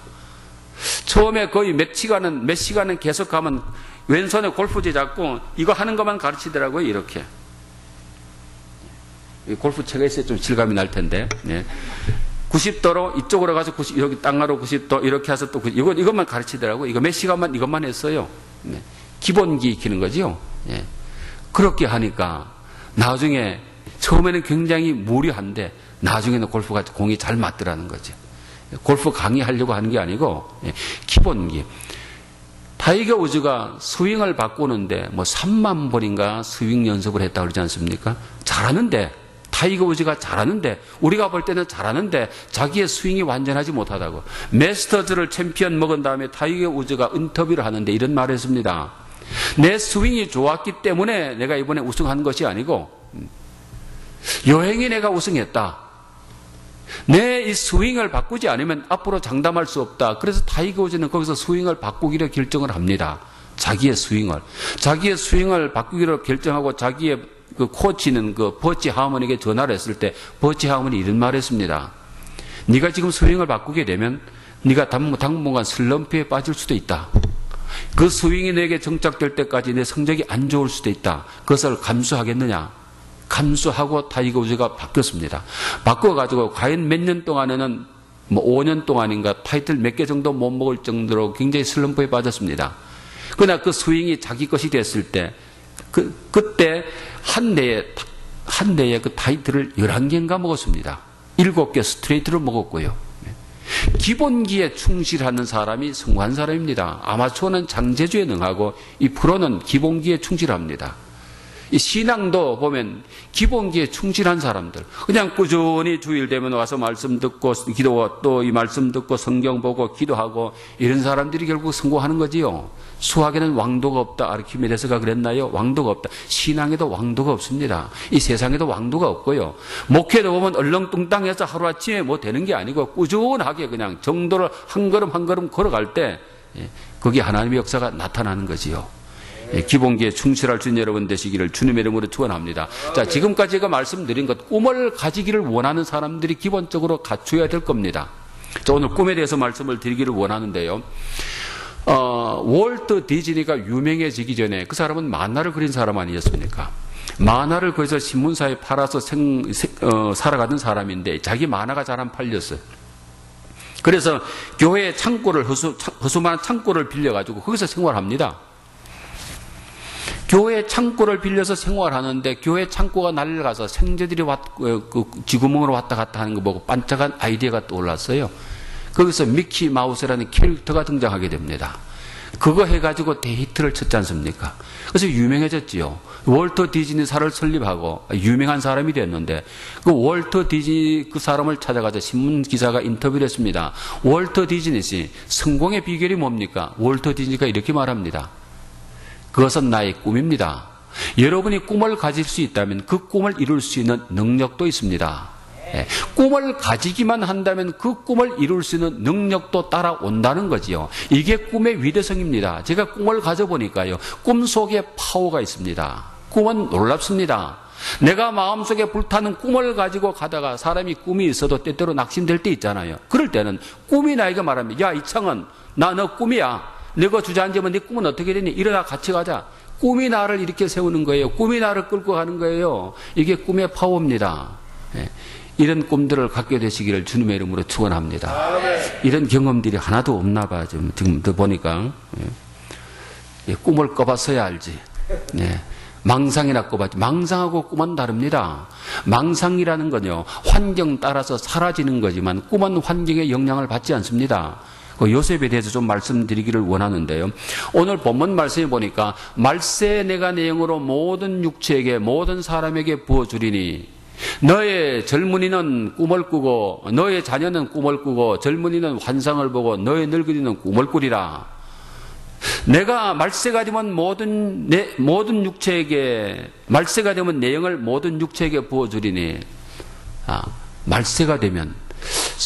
처음에 거의 몇 시간은 계속 가면 왼손에 골프채 잡고 이거 하는 것만 가르치더라고요. 이렇게. 골프채가 있어야 좀 질감이 날 텐데. 네. 90도로 이쪽으로 가서 여기 땅가로 90도 이렇게 해서 또 이것만 가르치더라고요. 이거 몇 시간만 이것만 했어요. 네. 기본기 익히는 거죠. 네. 그렇게 하니까 나중에 처음에는 굉장히 무료한데 나중에는 골프가 공이 잘 맞더라는 거죠. 골프 강의하려고 하는 게 아니고 기본기. 타이거 우즈가 스윙을 바꾸는데 뭐 3만 번인가 스윙 연습을 했다고 그러지 않습니까? 잘하는데 타이거 우즈가 잘하는데 우리가 볼 때는 잘하는데 자기의 스윙이 완전하지 못하다고. 메스터즈를 챔피언 먹은 다음에 타이거 우즈가 인터뷰를 하는데 이런 말을 했습니다. 내 스윙이 좋았기 때문에 내가 이번에 우승한 것이 아니고 여행에 내가 우승했다. 내 이 스윙을 바꾸지 않으면 앞으로 장담할 수 없다. 그래서 타이거 우즈는 거기서 스윙을 바꾸기로 결정을 합니다. 자기의 스윙을 바꾸기로 결정하고 자기의 그 코치는 그 버치 하먼에게 전화를 했을 때 버치 하먼이 이런 말을 했습니다. 네가 지금 스윙을 바꾸게 되면 네가 당분간 슬럼프에 빠질 수도 있다. 그 스윙이 내게 정착될 때까지 내 성적이 안 좋을 수도 있다. 그것을 감수하겠느냐? 감수하고 타이거 우즈가 바뀌었습니다. 바꿔가지고 과연 몇 년 동안에는 뭐 5년 동안인가 타이틀 몇 개 정도 못 먹을 정도로 굉장히 슬럼프에 빠졌습니다. 그러나 그 스윙이 자기 것이 됐을 때 그때 한 대에 그 타이틀을 11개인가 먹었습니다. 7개 스트레이트를 먹었고요. 기본기에 충실하는 사람이 성공한 사람입니다. 아마추어는 장제주에 능하고 이 프로는 기본기에 충실합니다. 이 신앙도 보면 기본기에 충실한 사람들, 그냥 꾸준히 주일 되면 와서 말씀 듣고 기도, 또 이 말씀 듣고 성경 보고 기도하고 이런 사람들이 결국 성공하는 거지요. 수학에는 왕도가 없다. 아르키메데스가 그랬나요? 왕도가 없다. 신앙에도 왕도가 없습니다. 이 세상에도 왕도가 없고요. 목회도 보면 얼렁뚱땅해서 하루아침에 뭐 되는 게 아니고 꾸준하게 그냥 정도를 한 걸음 한 걸음 걸어갈 때 거기에 하나님의 역사가 나타나는 거지요. 기본기에 충실할 수 있는 여러분 되시기를 주님의 이름으로 축원합니다. 자, 지금까지 제가 말씀드린 것, 꿈을 가지기를 원하는 사람들이 기본적으로 갖춰야 될 겁니다. 자, 오늘 꿈에 대해서 말씀을 드리기를 원하는데요. 월트 디즈니가 유명해지기 전에 그 사람은 만화를 그린 사람 아니었습니까? 만화를 그래서 신문사에 팔아서 살아가던 사람인데 자기 만화가 잘 안 팔렸어요. 그래서 교회 창고를 허수만 창고를 빌려가지고 거기서 생활합니다. 교회 창고를 빌려서 생활하는데 교회 창고가 낡아서 생제들이 쥐구멍으로 왔다 갔다 하는 거 보고 반짝한 아이디어가 떠올랐어요. 거기서 미키 마우스라는 캐릭터가 등장하게 됩니다. 그거 해가지고 대히트를 쳤지 않습니까? 그래서 유명해졌지요. 월터 디즈니사를 설립하고 유명한 사람이 됐는데 그 월터 디즈니 그 사람을 찾아가서 신문기사가 인터뷰를 했습니다. 월터 디즈니 씨, 성공의 비결이 뭡니까? 월터 디즈니가 이렇게 말합니다. 그것은 나의 꿈입니다. 여러분이 꿈을 가질 수 있다면 그 꿈을 이룰 수 있는 능력도 있습니다. 꿈을 가지기만 한다면 그 꿈을 이룰 수 있는 능력도 따라온다는 거지요. 이게 꿈의 위대성입니다. 제가 꿈을 가져보니까요. 꿈 속에 파워가 있습니다. 꿈은 놀랍습니다. 내가 마음속에 불타는 꿈을 가지고 가다가 사람이 꿈이 있어도 때때로 낙심될 때 있잖아요. 그럴 때는 꿈이 나에게 말합니다. 야, 이창은, 나 너 꿈이야. 너가 주저앉으면 네 꿈은 어떻게 되니? 일어나 같이 가자. 꿈이 나를 이렇게 세우는 거예요. 꿈이 나를 끌고 가는 거예요. 이게 꿈의 파워입니다. 이런 꿈들을 갖게 되시기를 주님의 이름으로 축원합니다. 이런 경험들이 하나도 없나 봐. 지금 보니까 꿈을 꿔봤어야 알지. 망상이나 꿔봤지. 망상하고 꿈은 다릅니다. 망상이라는 건요, 환경 따라서 사라지는 거지만 꿈은 환경의 영향을 받지 않습니다. 그 요셉에 대해서 좀 말씀드리기를 원하는데요. 오늘 본문 말씀에 보니까 말세 내가 내 영으로 모든 육체에게 모든 사람에게 부어주리니 너의 젊은이는 꿈을 꾸고 너의 자녀는 꿈을 꾸고 젊은이는 환상을 보고 너의 늙은이는 꿈을 꾸리라. 내가 말세가 되면 모든 육체에게 말세가 되면 내 영을 모든 육체에게 부어주리니 말세가 되면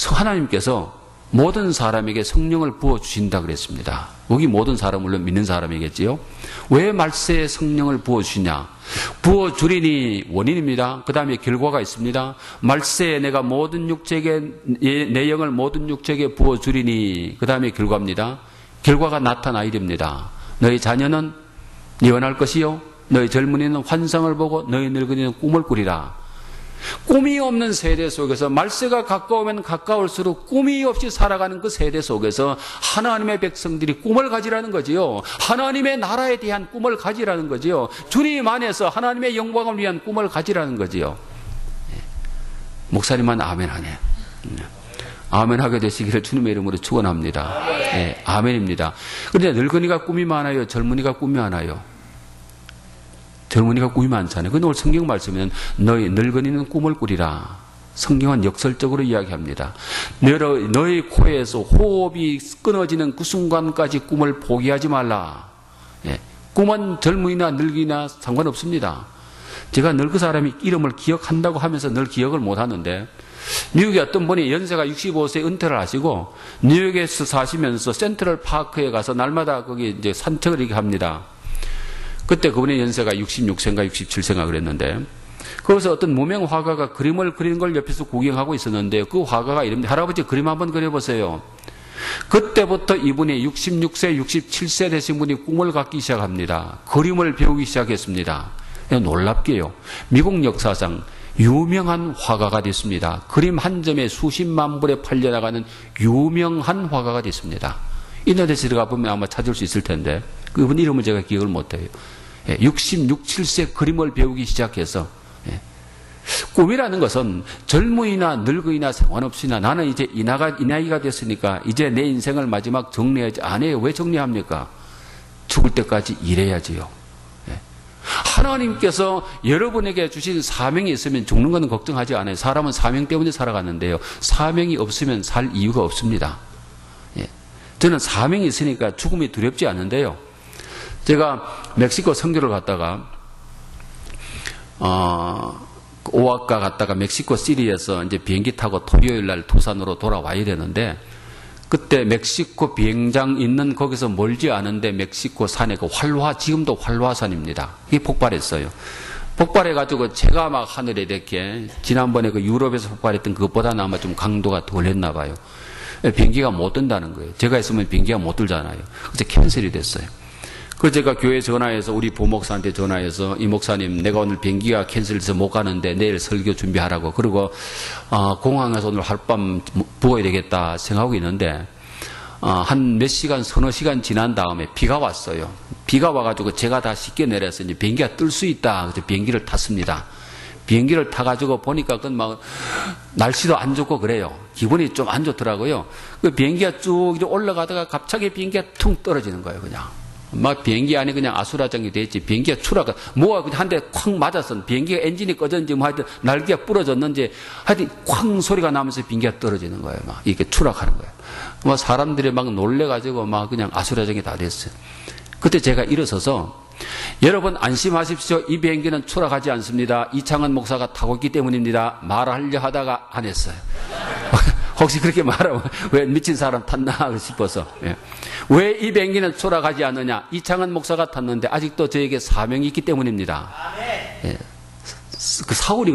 하나님께서 모든 사람에게 성령을 부어주신다 그랬습니다. 여기 모든 사람 물론 믿는 사람이겠지요. 왜 말세에 성령을 부어주시냐? 부어주리니 원인입니다. 그 다음에 결과가 있습니다. 말세에 내가 모든 육체에게 내 영을 모든 육체에게 부어주리니 그 다음에 결과입니다. 결과가 나타나야 됩니다. 너희 자녀는 예언할 것이요 너희 젊은이는 환상을 보고 너희 늙은이는 꿈을 꾸리라. 꿈이 없는 세대 속에서 말세가 가까우면 가까울수록 꿈이 없이 살아가는 그 세대 속에서 하나님의 백성들이 꿈을 가지라는 거지요. 하나님의 나라에 대한 꿈을 가지라는 거지요. 주님 안에서 하나님의 영광을 위한 꿈을 가지라는 거지요. 목사님만 아멘 하네. 아멘 하게 되시기를 주님의 이름으로 축원합니다. 네, 아멘입니다. 그런데 늙은이가 꿈이 많아요? 젊은이가 꿈이 많아요? 젊은이가 꿈이 많잖아요. 근데 오늘 성경 말씀에는 너희 늙은이는 꿈을 꾸리라. 성경은 역설적으로 이야기합니다. 너희 코에서 호흡이 끊어지는 그 순간까지 꿈을 포기하지 말라. 예, 꿈은 젊은이나 늙이나 상관없습니다. 제가 늙은 사람이 이름을 기억한다고 하면서 늘 기억을 못하는데 뉴욕에 어떤 분이 연세가 65세 은퇴를 하시고 뉴욕에서 사시면서 센트럴 파크에 가서 날마다 거기 이제 산책을 이렇게 합니다. 그때 그분의 연세가 66세인가 67세인가 그랬는데 거기서 어떤 무명 화가가 그림을 그리는 걸 옆에서 구경하고 있었는데 그 화가가 이럽니다. 할아버지 그림 한번 그려보세요. 그때부터 이분이 66세, 67세 되신 분이 꿈을 갖기 시작합니다. 그림을 배우기 시작했습니다. 놀랍게요. 미국 역사상 유명한 화가가 됐습니다. 그림 한 점에 수십만 불에 팔려나가는 유명한 화가가 됐습니다. 인터넷에 들어가 보면 아마 찾을 수 있을 텐데 그분 이름을 제가 기억을 못해요. 66, 7세 그림을 배우기 시작해서 꿈이라는 것은 젊은이나 늙은이나 상관없이나 나는 이제 이 나이가 됐으니까 이제 내 인생을 마지막 정리해야지. 안 해요. 왜 정리합니까? 죽을 때까지 일해야지요. 하나님께서 여러분에게 주신 사명이 있으면 죽는 건 걱정하지 않아요. 사람은 사명 때문에 살아갔는데요. 사명이 없으면 살 이유가 없습니다. 저는 사명이 있으니까 죽음이 두렵지 않은데요. 제가 멕시코 선교를 갔다가 오아카 갔다가 멕시코 시리에서 이제 비행기 타고 토요일 날 두산으로 돌아와야 되는데 그때 멕시코 비행장 있는 거기서 멀지 않은데 멕시코 산에 그 지금도 활화산입니다. 이게 폭발했어요. 폭발해가지고 제가 막 하늘에 이렇게 지난번에 그 유럽에서 폭발했던 그것보다는 아마 좀 강도가 덜 했나 봐요. 비행기가 못 뜬다는 거예요. 제가 있으면 비행기가 못 들잖아요. 그래서 캔슬이 됐어요. 그래서 제가 교회에 전화해서 우리 부목사한테 전화해서 이 목사님 내가 오늘 비행기가 캔슬돼서 못 가는데 내일 설교 준비하라고 그리고 공항에서 오늘 하룻밤 부어야 되겠다 생각하고 있는데 한 몇 시간 서너 시간 지난 다음에 비가 왔어요. 비가 와가지고 제가 다 씻겨 내려서 이제 비행기가 뜰 수 있다. 그래서 비행기를 탔습니다. 비행기를 타가지고 보니까 그건 막 날씨도 안 좋고 그래요. 기분이 좀 안 좋더라고요. 그 비행기가 쭉 올라가다가 갑자기 비행기가 퉁 떨어지는 거예요. 그냥 막 비행기 안에 그냥 아수라장이 돼 있지. 비행기가 추락, 뭐가 한 대 콱 맞았어. 비행기가 엔진이 꺼졌는지 뭐 하여튼 날개가 부러졌는지 하여튼 쾅 소리가 나면서 비행기가 떨어지는 거예요. 막 이렇게 추락하는 거예요. 뭐 사람들이 막 놀래가지고 막 그냥 아수라장이 다 됐어요. 그때 제가 일어서서 여러분 안심하십시오. 이 비행기는 추락하지 않습니다. 이창헌 목사가 타고 있기 때문입니다. 말하려 하다가 안 했어요. 혹시 그렇게 말하면 왜 미친 사람 탔나 싶어서. 왜 이 비행기는 추락하지 않느냐? 이창헌 목사가 탔는데 아직도 저에게 사명이 있기 때문입니다. 그 사울이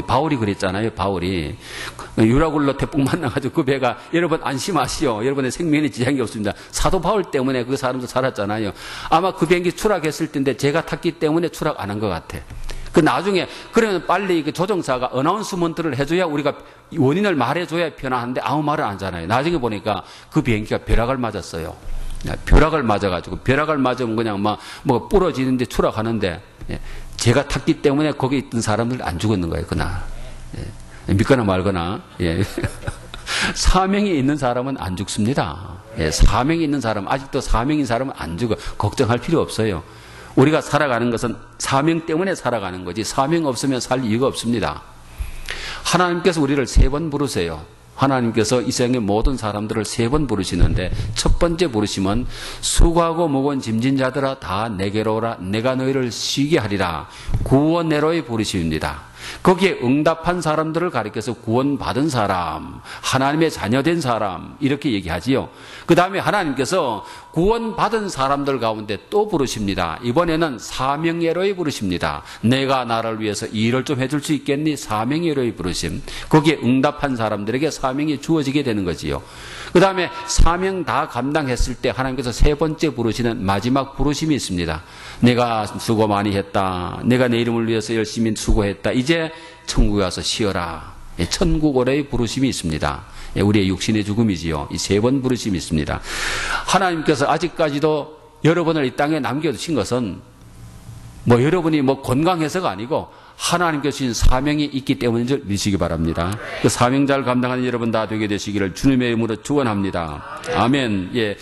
바울이 그랬잖아요. 바울이 유라굴로 태풍 만나가지고 그 배가 여러분 안심하시오. 여러분의 생명에 지장이 없습니다. 사도 바울 때문에 그 사람도 살았잖아요. 아마 그 비행기 추락했을 텐데 제가 탔기 때문에 추락 안 한 것 같아. 그 나중에 그러면 빨리 그 조종사가 어나운스먼트를 해줘야 우리가 원인을 말해줘야 편안한데 아무 말을 안 하잖아요. 나중에 보니까 그 비행기가 벼락을 맞았어요. 벼락을 맞아가지고 벼락을 맞으면 그냥 막 뭐 부러지는데 추락하는데 제가 탔기 때문에 거기 있던 사람들 안 죽었는 거예요. 그날. 믿거나 말거나. 사명이 있는 사람은 안 죽습니다. 사명이 있는 사람, 아직도 사명인 사람은 안 죽어. 걱정할 필요 없어요. 우리가 살아가는 것은 사명 때문에 살아가는 거지 사명 없으면 살 이유가 없습니다. 하나님께서 우리를 3번 부르세요. 하나님께서 이 세상의 모든 사람들을 3번 부르시는데 첫 번째 부르심은 수고하고 무거운 짐진 자들아 다 내게로 오라 내가 너희를 쉬게 하리라. 구원내로의 부르심입니다. 거기에 응답한 사람들을 가리켜서 구원받은 사람, 하나님의 자녀된 사람 이렇게 얘기하지요. 그 다음에 하나님께서 구원받은 사람들 가운데 또 부르십니다. 이번에는 사명예로에 부르십니다. 내가 나를 위해서 이 일을 좀 해줄 수 있겠니? 사명예로에 부르심. 거기에 응답한 사람들에게 사명이 주어지게 되는 거지요. 그 다음에 사명 다 감당했을 때 하나님께서 세 번째 부르시는 마지막 부르심이 있습니다. 내가 수고 많이 했다. 내가 내 이름을 위해서 열심히 수고했다. 이제 천국에 와서 쉬어라. 천국오래의 부르심이 있습니다. 우리의 육신의 죽음이지요. 이 세 번 부르심이 있습니다. 하나님께서 아직까지도 여러분을 이 땅에 남겨두신 것은 여러분이 건강해서가 아니고 하나님께서 주신 사명이 있기 때문인 줄 믿으시기 바랍니다. 그 사명자를 감당하는 여러분 다 되게 되시기를 주님의 이름으로 축원합니다. 아멘. 예.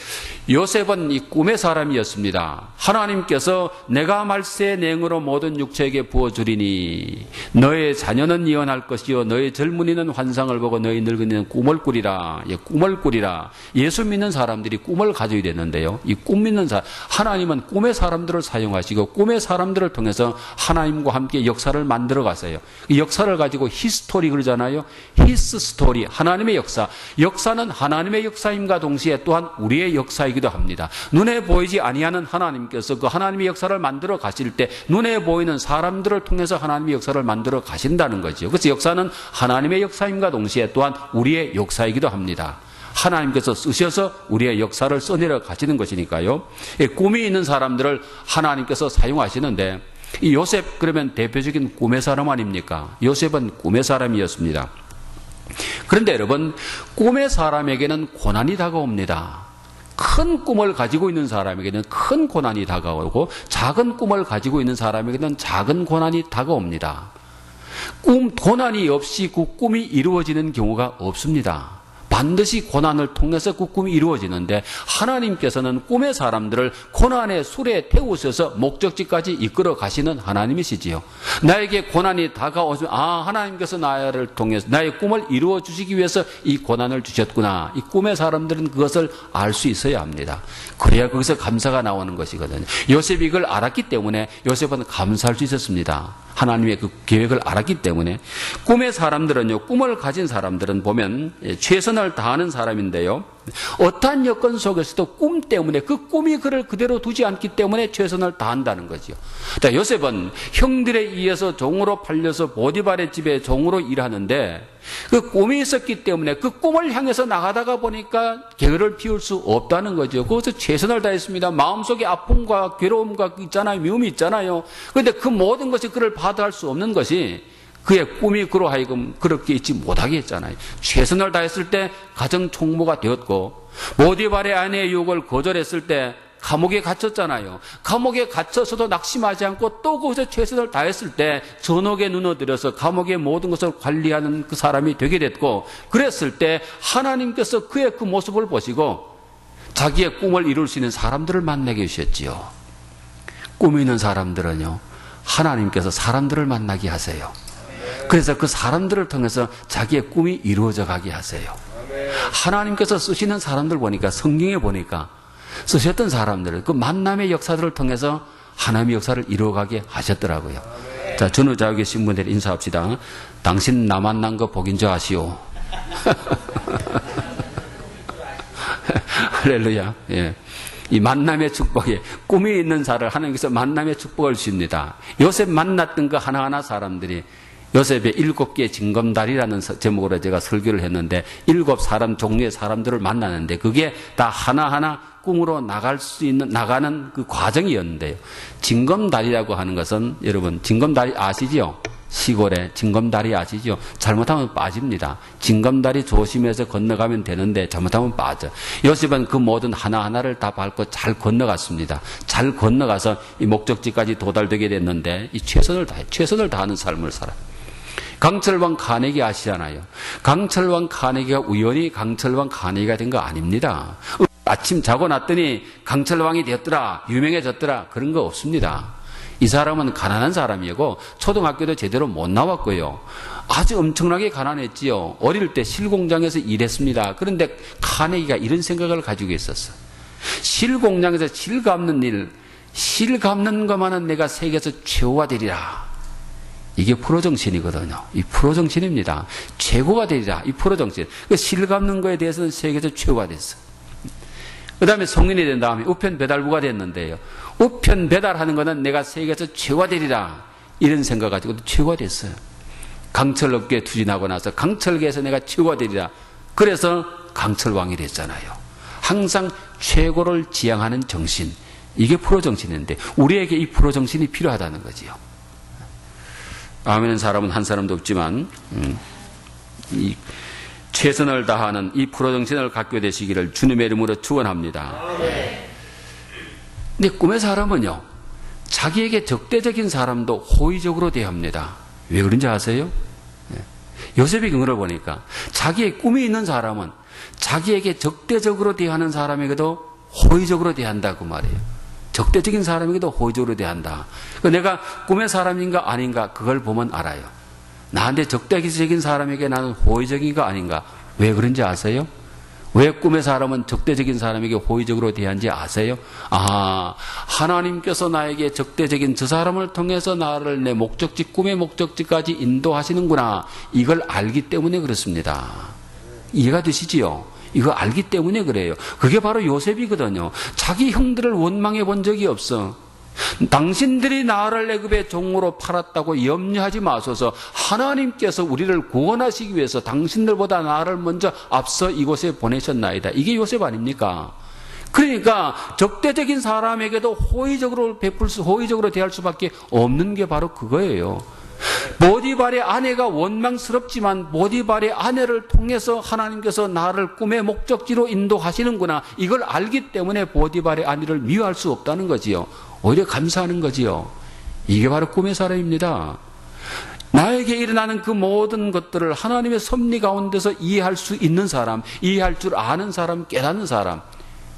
요셉은 이 꿈의 사람이었습니다. 하나님께서 내가 말세 냉으로 모든 육체에게 부어주리니 너의 자녀는 예언할 것이요 너의 젊은이는 환상을 보고 너의 늙은이는 꿈을 꾸리라. 예, 꿈을 꾸리라. 예수 믿는 사람들이 꿈을 가져야 되는데요. 이 꿈 믿는 사람, 하나님은 꿈의 사람들을 사용하시고 꿈의 사람들을 통해서 하나님과 함께 역사를 만들어 가세요. 이 역사를 가지고 히스토리 그러잖아요. 히스 스토리, 하나님의 역사. 역사는 하나님의 역사임과 동시에 또한 우리의 역사이기도 합니다. 눈에 보이지 아니하는 하나님께서 그 하나님의 역사를 만들어 가실 때 눈에 보이는 사람들을 통해서 하나님의 역사를 만들어 가신다는 거죠. 그래서 역사는 하나님의 역사임과 동시에 또한 우리의 역사이기도 합니다. 하나님께서 쓰셔서 우리의 역사를 써내려 가시는 것이니까요. 꿈이 있는 사람들을 하나님께서 사용하시는데 이 요셉 그러면 대표적인 꿈의 사람 아닙니까? 요셉은 꿈의 사람이었습니다. 그런데 여러분, 꿈의 사람에게는 고난이 다가옵니다. 큰 꿈을 가지고 있는 사람에게는 큰 고난이 다가오고 작은 꿈을 가지고 있는 사람에게는 작은 고난이 다가옵니다. 고난이 없이 그 꿈이 이루어지는 경우가 없습니다. 반드시 고난을 통해서 그 꿈이 이루어지는데 하나님께서는 꿈의 사람들을 고난의 술에 태우셔서 목적지까지 이끌어 가시는 하나님이시지요. 나에게 고난이 다가오면 하나님께서 나를 통해서 나의 꿈을 이루어 주시기 위해서 이 고난을 주셨구나. 이 꿈의 사람들은 그것을 알 수 있어야 합니다. 그래야 거기서 감사가 나오는 것이거든요. 요셉이 이걸 알았기 때문에 요셉은 감사할 수 있었습니다. 하나님의 그 계획을 알았기 때문에. 꿈의 사람들은요, 꿈을 가진 사람들은 보면 최선을 다하는 사람인데요, 어떠한 여건 속에서도 꿈 때문에 그 꿈이 그를 그대로 두지 않기 때문에 최선을 다한다는 거죠. 자, 요셉은 형들에 의해서 종으로 팔려서 보디발의 집에 종으로 일하는데 그 꿈이 있었기 때문에 그 꿈을 향해서 나가다가 보니까 게으를 피울 수 없다는 거죠. 거기서 최선을 다했습니다. 마음속에 아픔과 괴로움과 있잖아요. 미움이 있잖아요. 그런데 그 모든 것이 그를 받아할 수 없는 것이 그의 꿈이 그로 하여금 그렇게 있지 못하게 했잖아요. 최선을 다했을 때 가정 총무가 되었고, 보디발의 아내의 유혹을 거절했을 때 감옥에 갇혔잖아요. 감옥에 갇혀서도 낙심하지 않고 또 거기서 최선을 다했을 때 전옥에 눈어들여서 감옥의 모든 것을 관리하는 그 사람이 되게 됐고, 그랬을 때 하나님께서 그의 그 모습을 보시고 자기의 꿈을 이룰 수 있는 사람들을 만나게 주셨지요. 꿈이 있는 사람들은요, 하나님께서 사람들을 만나게 하세요. 그래서 그 사람들을 통해서 자기의 꿈이 이루어져 가게 하세요. 하나님께서 쓰시는 사람들 보니까, 성경에 보니까 쓰셨던 사람들을 그 만남의 역사들을 통해서 하나님의 역사를 이루어가게 하셨더라고요. 자, 전후좌우 계신 분들 인사합시다. 당신 나 만난 거 복인 줄 아시오. 할렐루야. 예. 이 만남의 축복에 꿈이 있는 자를 하나님께서 만남의 축복을 주십니다. 요셉 만났던 그 하나하나 사람들이 요셉의 7개의 징검다리라는 제목으로 제가 설교를 했는데 7 종류의 사람들을 만나는데 그게 다 하나하나 꿈으로 나가는 그 과정이었는데요. 징검다리라고 하는 것은 여러분, 징검다리 아시죠? 시골에 징검다리 아시죠? 잘못하면 빠집니다. 징검다리 조심해서 건너가면 되는데 잘못하면 빠져. 요셉은 그 모든 하나하나를 다 밟고 잘 건너갔습니다. 잘 건너가서 이 목적지까지 도달되게 됐는데 이 최선을 다하는 삶을 살아요. 강철왕 카네기 아시잖아요. 강철왕 카네기가 우연히 강철왕 카네기가 된 거 아닙니다. 아침 자고 났더니 강철왕이 되었더라, 유명해졌더라, 그런 거 없습니다. 이 사람은 가난한 사람이고 초등학교도 제대로 못 나왔고요. 아주 엄청나게 가난했지요. 어릴 때 실공장에서 일했습니다. 그런데 카네기가 이런 생각을 가지고 있었어. 실공장에서 실 감는 것만은 내가 세계에서 최고가 되리라. 이게 프로정신이거든요. 이 프로정신입니다. 최고가 되리라. 이 프로정신. 실 감는 거에 대해서는 세계에서 최고가 됐어. 그 다음에 성인이 된 다음에 우편 배달부가 됐는데요. 우편 배달하는 것은 내가 세계에서 최고가 되리라. 이런 생각 가지고도 최고가 됐어요. 강철업계에 투진하고 나서 강철계에서 내가 최고가 되리라. 그래서 강철왕이 됐잖아요. 항상 최고를 지향하는 정신. 이게 프로 정신인데 우리에게 이 프로 정신이 필요하다는 거지요. 아멘은 사람은 한 사람도 없지만 이 최선을 다하는 이 프로 정신을 갖게 되시기를 주님의 이름으로 축원합니다. 근데 꿈의 사람은요, 자기에게 적대적인 사람도 호의적으로 대합니다. 왜 그런지 아세요? 요셉의 경우를 보니까 자기의 꿈이 있는 사람은 자기에게 적대적으로 대하는 사람에게도 호의적으로 대한다고 말이에요. 적대적인 사람에게도 호의적으로 대한다. 내가 꿈의 사람인가 아닌가 그걸 보면 알아요. 나한테 적대적인 사람에게 나는 호의적인가 아닌가. 왜 그런지 아세요? 왜 꿈의 사람은 적대적인 사람에게 호의적으로 대한지 아세요? 아, 하나님께서 나에게 적대적인 저 사람을 통해서 나를 내 목적지, 꿈의 목적지까지 인도하시는구나. 이걸 알기 때문에 그렇습니다. 이해가 되시지요? 이거 알기 때문에 그래요. 그게 바로 요셉이거든요. 자기 형들을 원망해 본 적이 없어. 당신들이 나를 애굽의 종으로 팔았다고 염려하지 마소서. 하나님께서 우리를 구원하시기 위해서 당신들보다 나를 먼저 앞서 이곳에 보내셨나이다. 이게 요셉 아닙니까? 그러니까 적대적인 사람에게도 호의적으로 대할 수밖에 없는 게 바로 그거예요. 보디발의 아내가 원망스럽지만 보디발의 아내를 통해서 하나님께서 나를 꿈의 목적지로 인도하시는구나. 이걸 알기 때문에 보디발의 아내를 미워할 수 없다는 거지요. 오히려 감사하는 거지요. 이게 바로 꿈의 사람입니다. 나에게 일어나는 그 모든 것들을 하나님의 섭리 가운데서 이해할 수 있는 사람, 이해할 줄 아는 사람, 깨닫는 사람,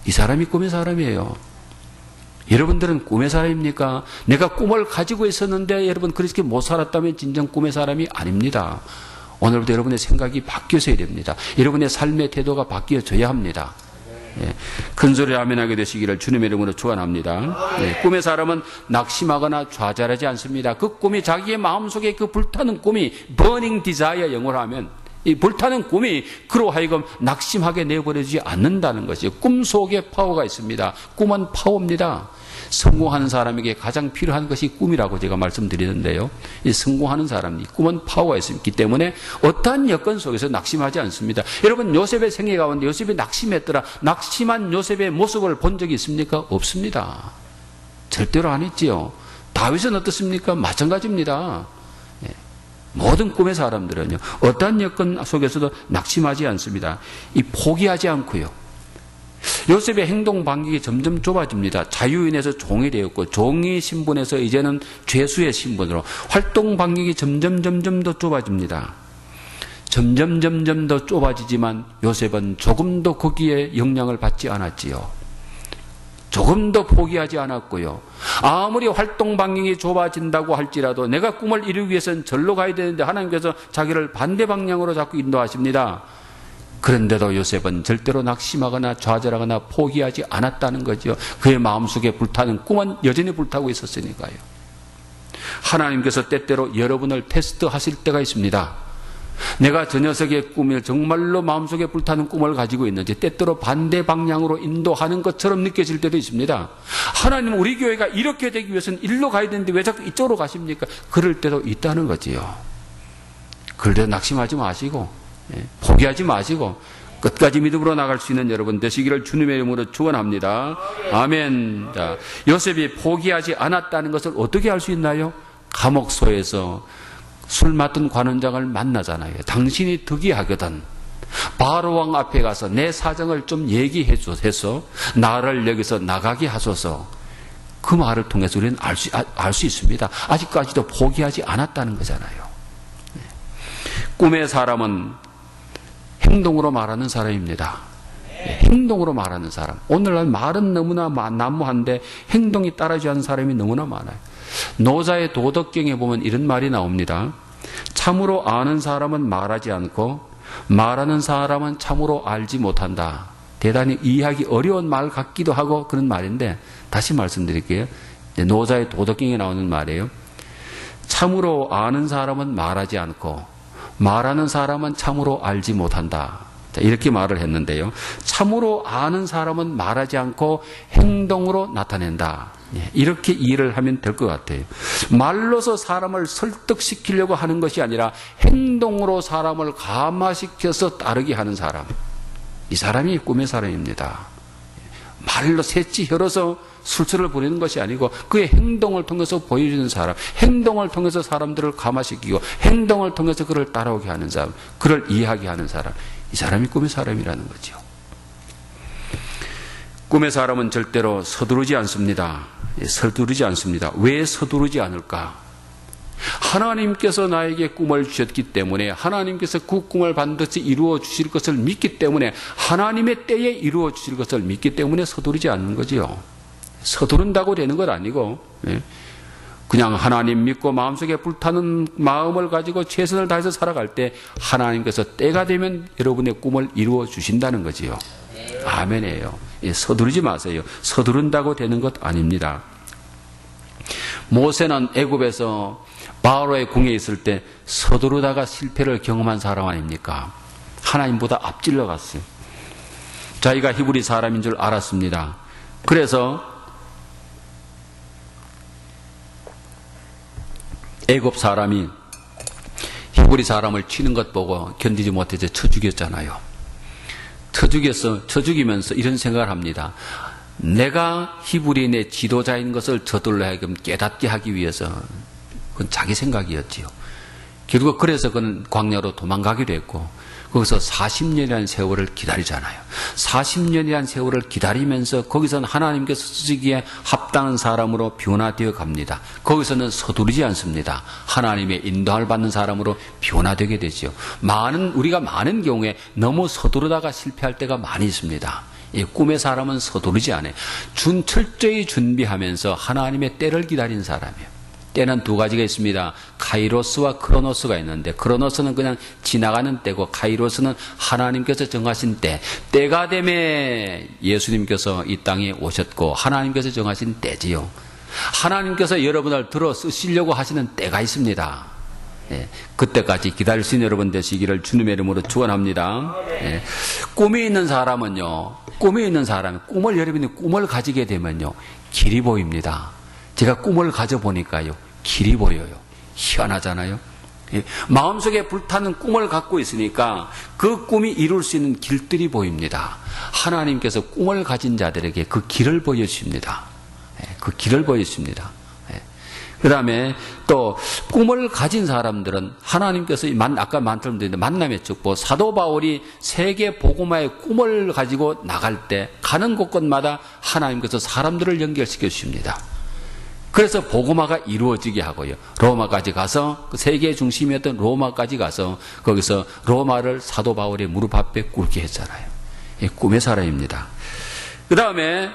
이 사람이 꿈의 사람이에요. 여러분들은 꿈의 사람입니까? 내가 꿈을 가지고 있었는데 여러분 그렇게 못 살았다면 진정 꿈의 사람이 아닙니다. 오늘부터 여러분의 생각이 바뀌어서야 됩니다. 여러분의 삶의 태도가 바뀌어져야 합니다. 예, 큰 소리로 아멘하게 되시기를 주님의 이름으로 축원합니다. 예, 꿈의 사람은 낙심하거나 좌절하지 않습니다. 그 꿈이 자기의 마음속에 그 불타는 꿈이 burning desire 영어로 하면 이 불타는 꿈이 그로 하여금 낙심하게 내버려지지 않는다는 것이죠. 꿈 속에 파워가 있습니다. 꿈은 파워입니다. 성공하는 사람에게 가장 필요한 것이 꿈이라고 제가 말씀드리는데요. 이 성공하는 사람이 꿈은 파워가 있기 때문에 어떠한 여건 속에서 낙심하지 않습니다. 여러분 요셉의 생애 가운데 요셉이 낙심했더라. 낙심한 요셉의 모습을 본 적이 있습니까? 없습니다. 절대로 안 했지요. 다윗은 어떻습니까? 마찬가지입니다. 모든 꿈의 사람들은요, 어떠한 여건 속에서도 낙심하지 않습니다. 이 포기하지 않고요. 요셉의 행동 반경이 점점 좁아집니다. 자유인에서 종이 되었고, 종이 신분에서 이제는 죄수의 신분으로 활동 반경이 점점 더 좁아집니다. 점점 더 좁아지지만 요셉은 조금도 거기에 영향을 받지 않았지요. 조금도 포기하지 않았고요. 아무리 활동 반경이 좁아진다고 할지라도 내가 꿈을 이루기 위해서는 절로 가야 되는데 하나님께서 자기를 반대 방향으로 자꾸 인도하십니다. 그런데도 요셉은 절대로 낙심하거나 좌절하거나 포기하지 않았다는 거죠. 그의 마음속에 불타는 꿈은 여전히 불타고 있었으니까요. 하나님께서 때때로 여러분을 테스트하실 때가 있습니다. 내가 저 녀석의 꿈을 정말로 마음속에 불타는 꿈을 가지고 있는지 때때로 반대 방향으로 인도하는 것처럼 느껴질 때도 있습니다. 하나님은 우리 교회가 이렇게 되기 위해서는 일로 가야 되는데 왜 자꾸 이쪽으로 가십니까? 그럴 때도 있다는 거지요. 그럴 때 낙심하지 마시고 포기하지 마시고 끝까지 믿음으로 나갈 수 있는 여러분 되시기를 주님의 이름으로 축원합니다. 아멘. 자, 요셉이 포기하지 않았다는 것을 어떻게 알 수 있나요? 감옥소에서 술 맡은 관원장을 만나잖아요. 당신이 득이하거든. 바로왕 앞에 가서 내 사정을 좀 얘기해 줘서 나를 여기서 나가게 하소서. 그 말을 통해서 우리는 알 수 있습니다. 아직까지도 포기하지 않았다는 거잖아요. 꿈의 사람은 행동으로 말하는 사람입니다. 행동으로 말하는 사람. 오늘날 말은 너무나 난무한데 행동이 따라주지 않는 사람이 너무나 많아요. 노자의 도덕경에 보면 이런 말이 나옵니다. 참으로 아는 사람은 말하지 않고 말하는 사람은 참으로 알지 못한다. 대단히 이해하기 어려운 말 같기도 하고 그런 말인데 다시 말씀드릴게요. 노자의 도덕경에 나오는 말이에요. 참으로 아는 사람은 말하지 않고 말하는 사람은 참으로 알지 못한다. 자, 이렇게 말을 했는데요. 참으로 아는 사람은 말하지 않고 행동으로 나타낸다. 예, 이렇게 이해를 하면 될 것 같아요. 말로서 사람을 설득시키려고 하는 것이 아니라 행동으로 사람을 감화시켜서 따르게 하는 사람. 이 사람이 꿈의 사람입니다. 말로 새치 혀로서 술수를 부리는 것이 아니고 그의 행동을 통해서 보여주는 사람, 행동을 통해서 사람들을 감화시키고 행동을 통해서 그를 따라오게 하는 사람, 그를 이해하게 하는 사람, 이 사람이 꿈의 사람이라는 거죠. 꿈의 사람은 절대로 서두르지 않습니다. 서두르지 않습니다. 왜 서두르지 않을까? 하나님께서 나에게 꿈을 주셨기 때문에, 하나님께서 그 꿈을 반드시 이루어 주실 것을 믿기 때문에, 하나님의 때에 이루어 주실 것을 믿기 때문에 서두르지 않는 거지요. 서두른다고 되는 건 아니고, 그냥 하나님 믿고 마음속에 불타는 마음을 가지고 최선을 다해서 살아갈 때 하나님께서 때가 되면 여러분의 꿈을 이루어 주신다는 거지요. 아멘이에요. 서두르지 마세요. 서두른다고 되는 것 아닙니다. 모세는 애굽에서 바로의 궁에 있을 때 서두르다가 실패를 경험한 사람 아닙니까? 하나님보다 앞질러 갔어요. 자기가 히브리 사람인 줄 알았습니다. 그래서 애굽 사람이 히브리 사람을 치는 것 보고 견디지 못해서 쳐 죽였잖아요. 쳐 죽이면서 이런 생각을 합니다. 내가 히브리인의 지도자인 것을 저들로 하여금 깨닫게 하기 위해서, 그건 자기 생각이었지요. 결국 그래서 그는 광야로 도망가기도 했고, 거기서 40년이라는 세월을 기다리잖아요. 40년이라는 세월을 기다리면서 거기서는 하나님께서 쓰시기에 합당한 사람으로 변화되어 갑니다. 거기서는 서두르지 않습니다. 하나님의 인도함을 받는 사람으로 변화되게 되죠. 우리가 많은 경우에 너무 서두르다가 실패할 때가 많이 있습니다. 이 꿈의 사람은 서두르지 않아요. 철저히 준비하면서 하나님의 때를 기다리는 사람이에요. 때는 두 가지가 있습니다. 카이로스와 크로노스가 있는데, 크로노스는 그냥 지나가는 때고 카이로스는 하나님께서 정하신 때. 때가 되면 예수님께서 이 땅에 오셨고 하나님께서 정하신 때지요. 하나님께서 여러분을 들어 쓰시려고 하시는 때가 있습니다. 그때까지 기다릴 수 있는 여러분 되시기를 주님의 이름으로 축원합니다. 꿈이 있는 사람은요, 여러분이 꿈을 가지게 되면요, 길이 보입니다. 제가 꿈을 가져보니까요, 길이 보여요. 희한하잖아요. 마음속에 불타는 꿈을 갖고 있으니까 그 꿈이 이룰 수 있는 길들이 보입니다. 하나님께서 꿈을 가진 자들에게 그 길을 보여주십니다. 그 길을 보여주십니다. 그 다음에 또 꿈을 가진 사람들은 하나님께서 아까 말씀드렸는데 만남의 축복, 사도 바울이 세계 복음화의 꿈을 가지고 나갈 때 가는 곳곳마다 하나님께서 사람들을 연결시켜 주십니다. 그래서 복음화가 이루어지게 하고요. 로마까지 가서, 세계의 중심이었던 로마까지 가서 거기서 로마를 사도 바울의 무릎 앞에 꿇게 했잖아요. 꿈의 사람입니다. 그 다음에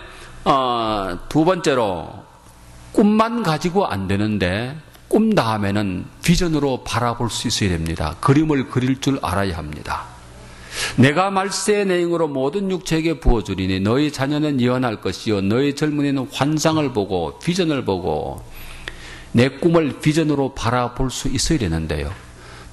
두 번째로, 꿈만 가지고 안 되는데 꿈 다음에는 비전으로 바라볼 수 있어야 됩니다. 그림을 그릴 줄 알아야 합니다. 내가 말세의 내용으로 모든 육체에게 부어주리니 너희 자녀는 예언할 것이요 너희 젊은이는 환상을 보고 비전을 보고, 내 꿈을 비전으로 바라볼 수 있어야 되는데요.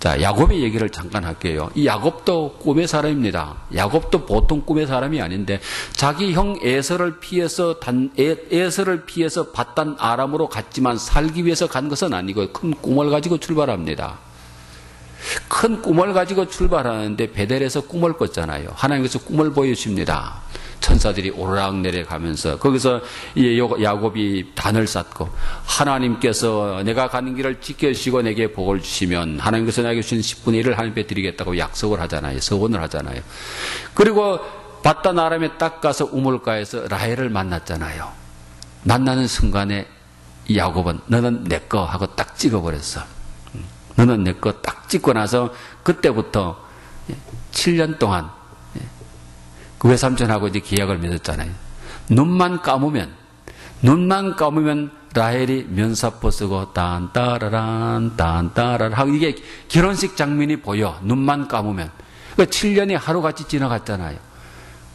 자, 야곱의 얘기를 잠깐 할게요. 이 야곱도 꿈의 사람입니다. 야곱도 보통 꿈의 사람이 아닌데 자기 형 에서를 피해서 바단 아람으로 갔지만 살기 위해서 간 것은 아니고 큰 꿈을 가지고 출발합니다. 큰 꿈을 가지고 출발하는데 베델에서 꿈을 꿨잖아요. 하나님께서 꿈을 보여주십니다. 천사들이 오르락 내려가면서 거기서 야곱이 단을 쌓고, 하나님께서 내가 가는 길을 지켜주시고 내게 복을 주시면 하나님께서 내게 주신 10분의 1을 하나님께 드리겠다고 약속을 하잖아요. 서원을 하잖아요. 그리고 바단 아람에 딱 가서 우물가에서 라헬을 만났잖아요. 만나는 순간에 야곱은 너는 내 거 하고 딱 찍어버렸어. 너는 내 거 딱 찍고 나서 그때부터 7년 동안 그 외삼촌하고 이제 계약을 맺었잖아요. 눈만 감으면 라헬이 면사포 쓰고 딴따라란 하고 이게 결혼식 장면이 보여. 눈만 감으면. 그러니까 7년이 하루같이 지나갔잖아요.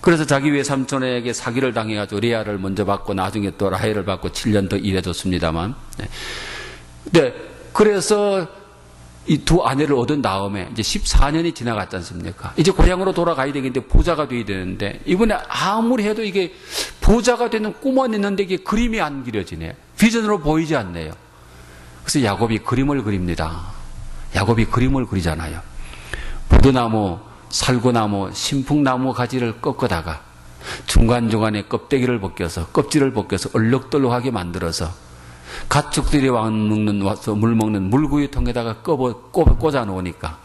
그래서 자기 외삼촌에게 사기를 당해가지고 레아를 먼저 받고 나중에 또 라헬을 받고 7년 더 일해줬습니다만. 네. 그래서 이 두 아내를 얻은 다음에 이제 14년이 지나갔지 않습니까? 이제 고향으로 돌아가야 되겠는데 부자가 돼야 되는데 이번에 아무리 해도 이게 부자가 되는 꿈은 있는데 이게 그림이 안 그려지네요. 비전으로 보이지 않네요. 그래서 야곱이 그림을 그립니다. 야곱이 그림을 그리잖아요. 부드나무, 살구나무, 신풍나무 가지를 꺾어다가 중간중간에 껍데기를 벗겨서 껍질을 벗겨서 얼룩덜룩하게 만들어서 가축들이 와서 물 먹는 물구유통에다가 꽂아 놓으니까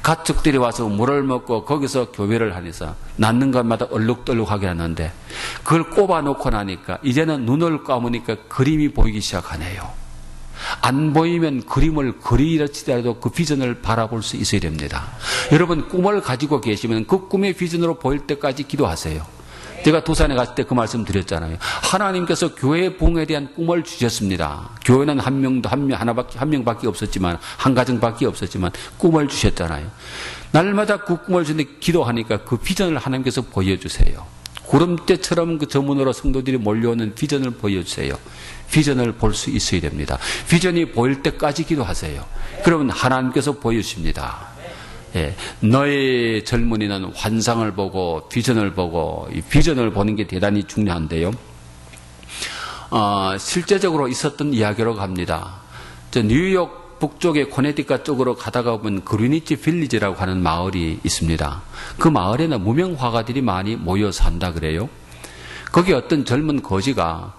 가축들이 와서 물을 먹고 거기서 교배를 하면서 낳는 것마다 얼룩덜룩하게 하는데 그걸 꼽아 놓고 나니까 이제는 눈을 감으니까 그림이 보이기 시작하네요. 안 보이면 그림을 그리려치더라도 그 비전을 바라볼 수 있어야 됩니다. 여러분 꿈을 가지고 계시면 그 꿈의 비전으로 보일 때까지 기도하세요. 제가 두산에 갔을 때 그 말씀 드렸잖아요. 하나님께서 교회 부흥에 대한 꿈을 주셨습니다. 교회는 한 명밖에 없었지만, 한 가정밖에 없었지만, 꿈을 주셨잖아요. 날마다 그 꿈을 주는데 기도하니까 그 비전을 하나님께서 보여주세요. 구름대처럼 그 저문으로 성도들이 몰려오는 비전을 보여주세요. 비전을 볼 수 있어야 됩니다. 비전이 보일 때까지 기도하세요. 그러면 하나님께서 보여주십니다. 예, 너의 젊은이는 환상을 보고 비전을 보고 이 비전을 보는 게 대단히 중요한데요. 실제적으로 있었던 이야기로 합니다. 저 뉴욕 북쪽의 코네티컷 쪽으로 가다가 보면 그리니치 빌리지라고 하는 마을이 있습니다. 그 마을에는 무명 화가들이 많이 모여 산다 그래요. 거기 어떤 젊은 거지가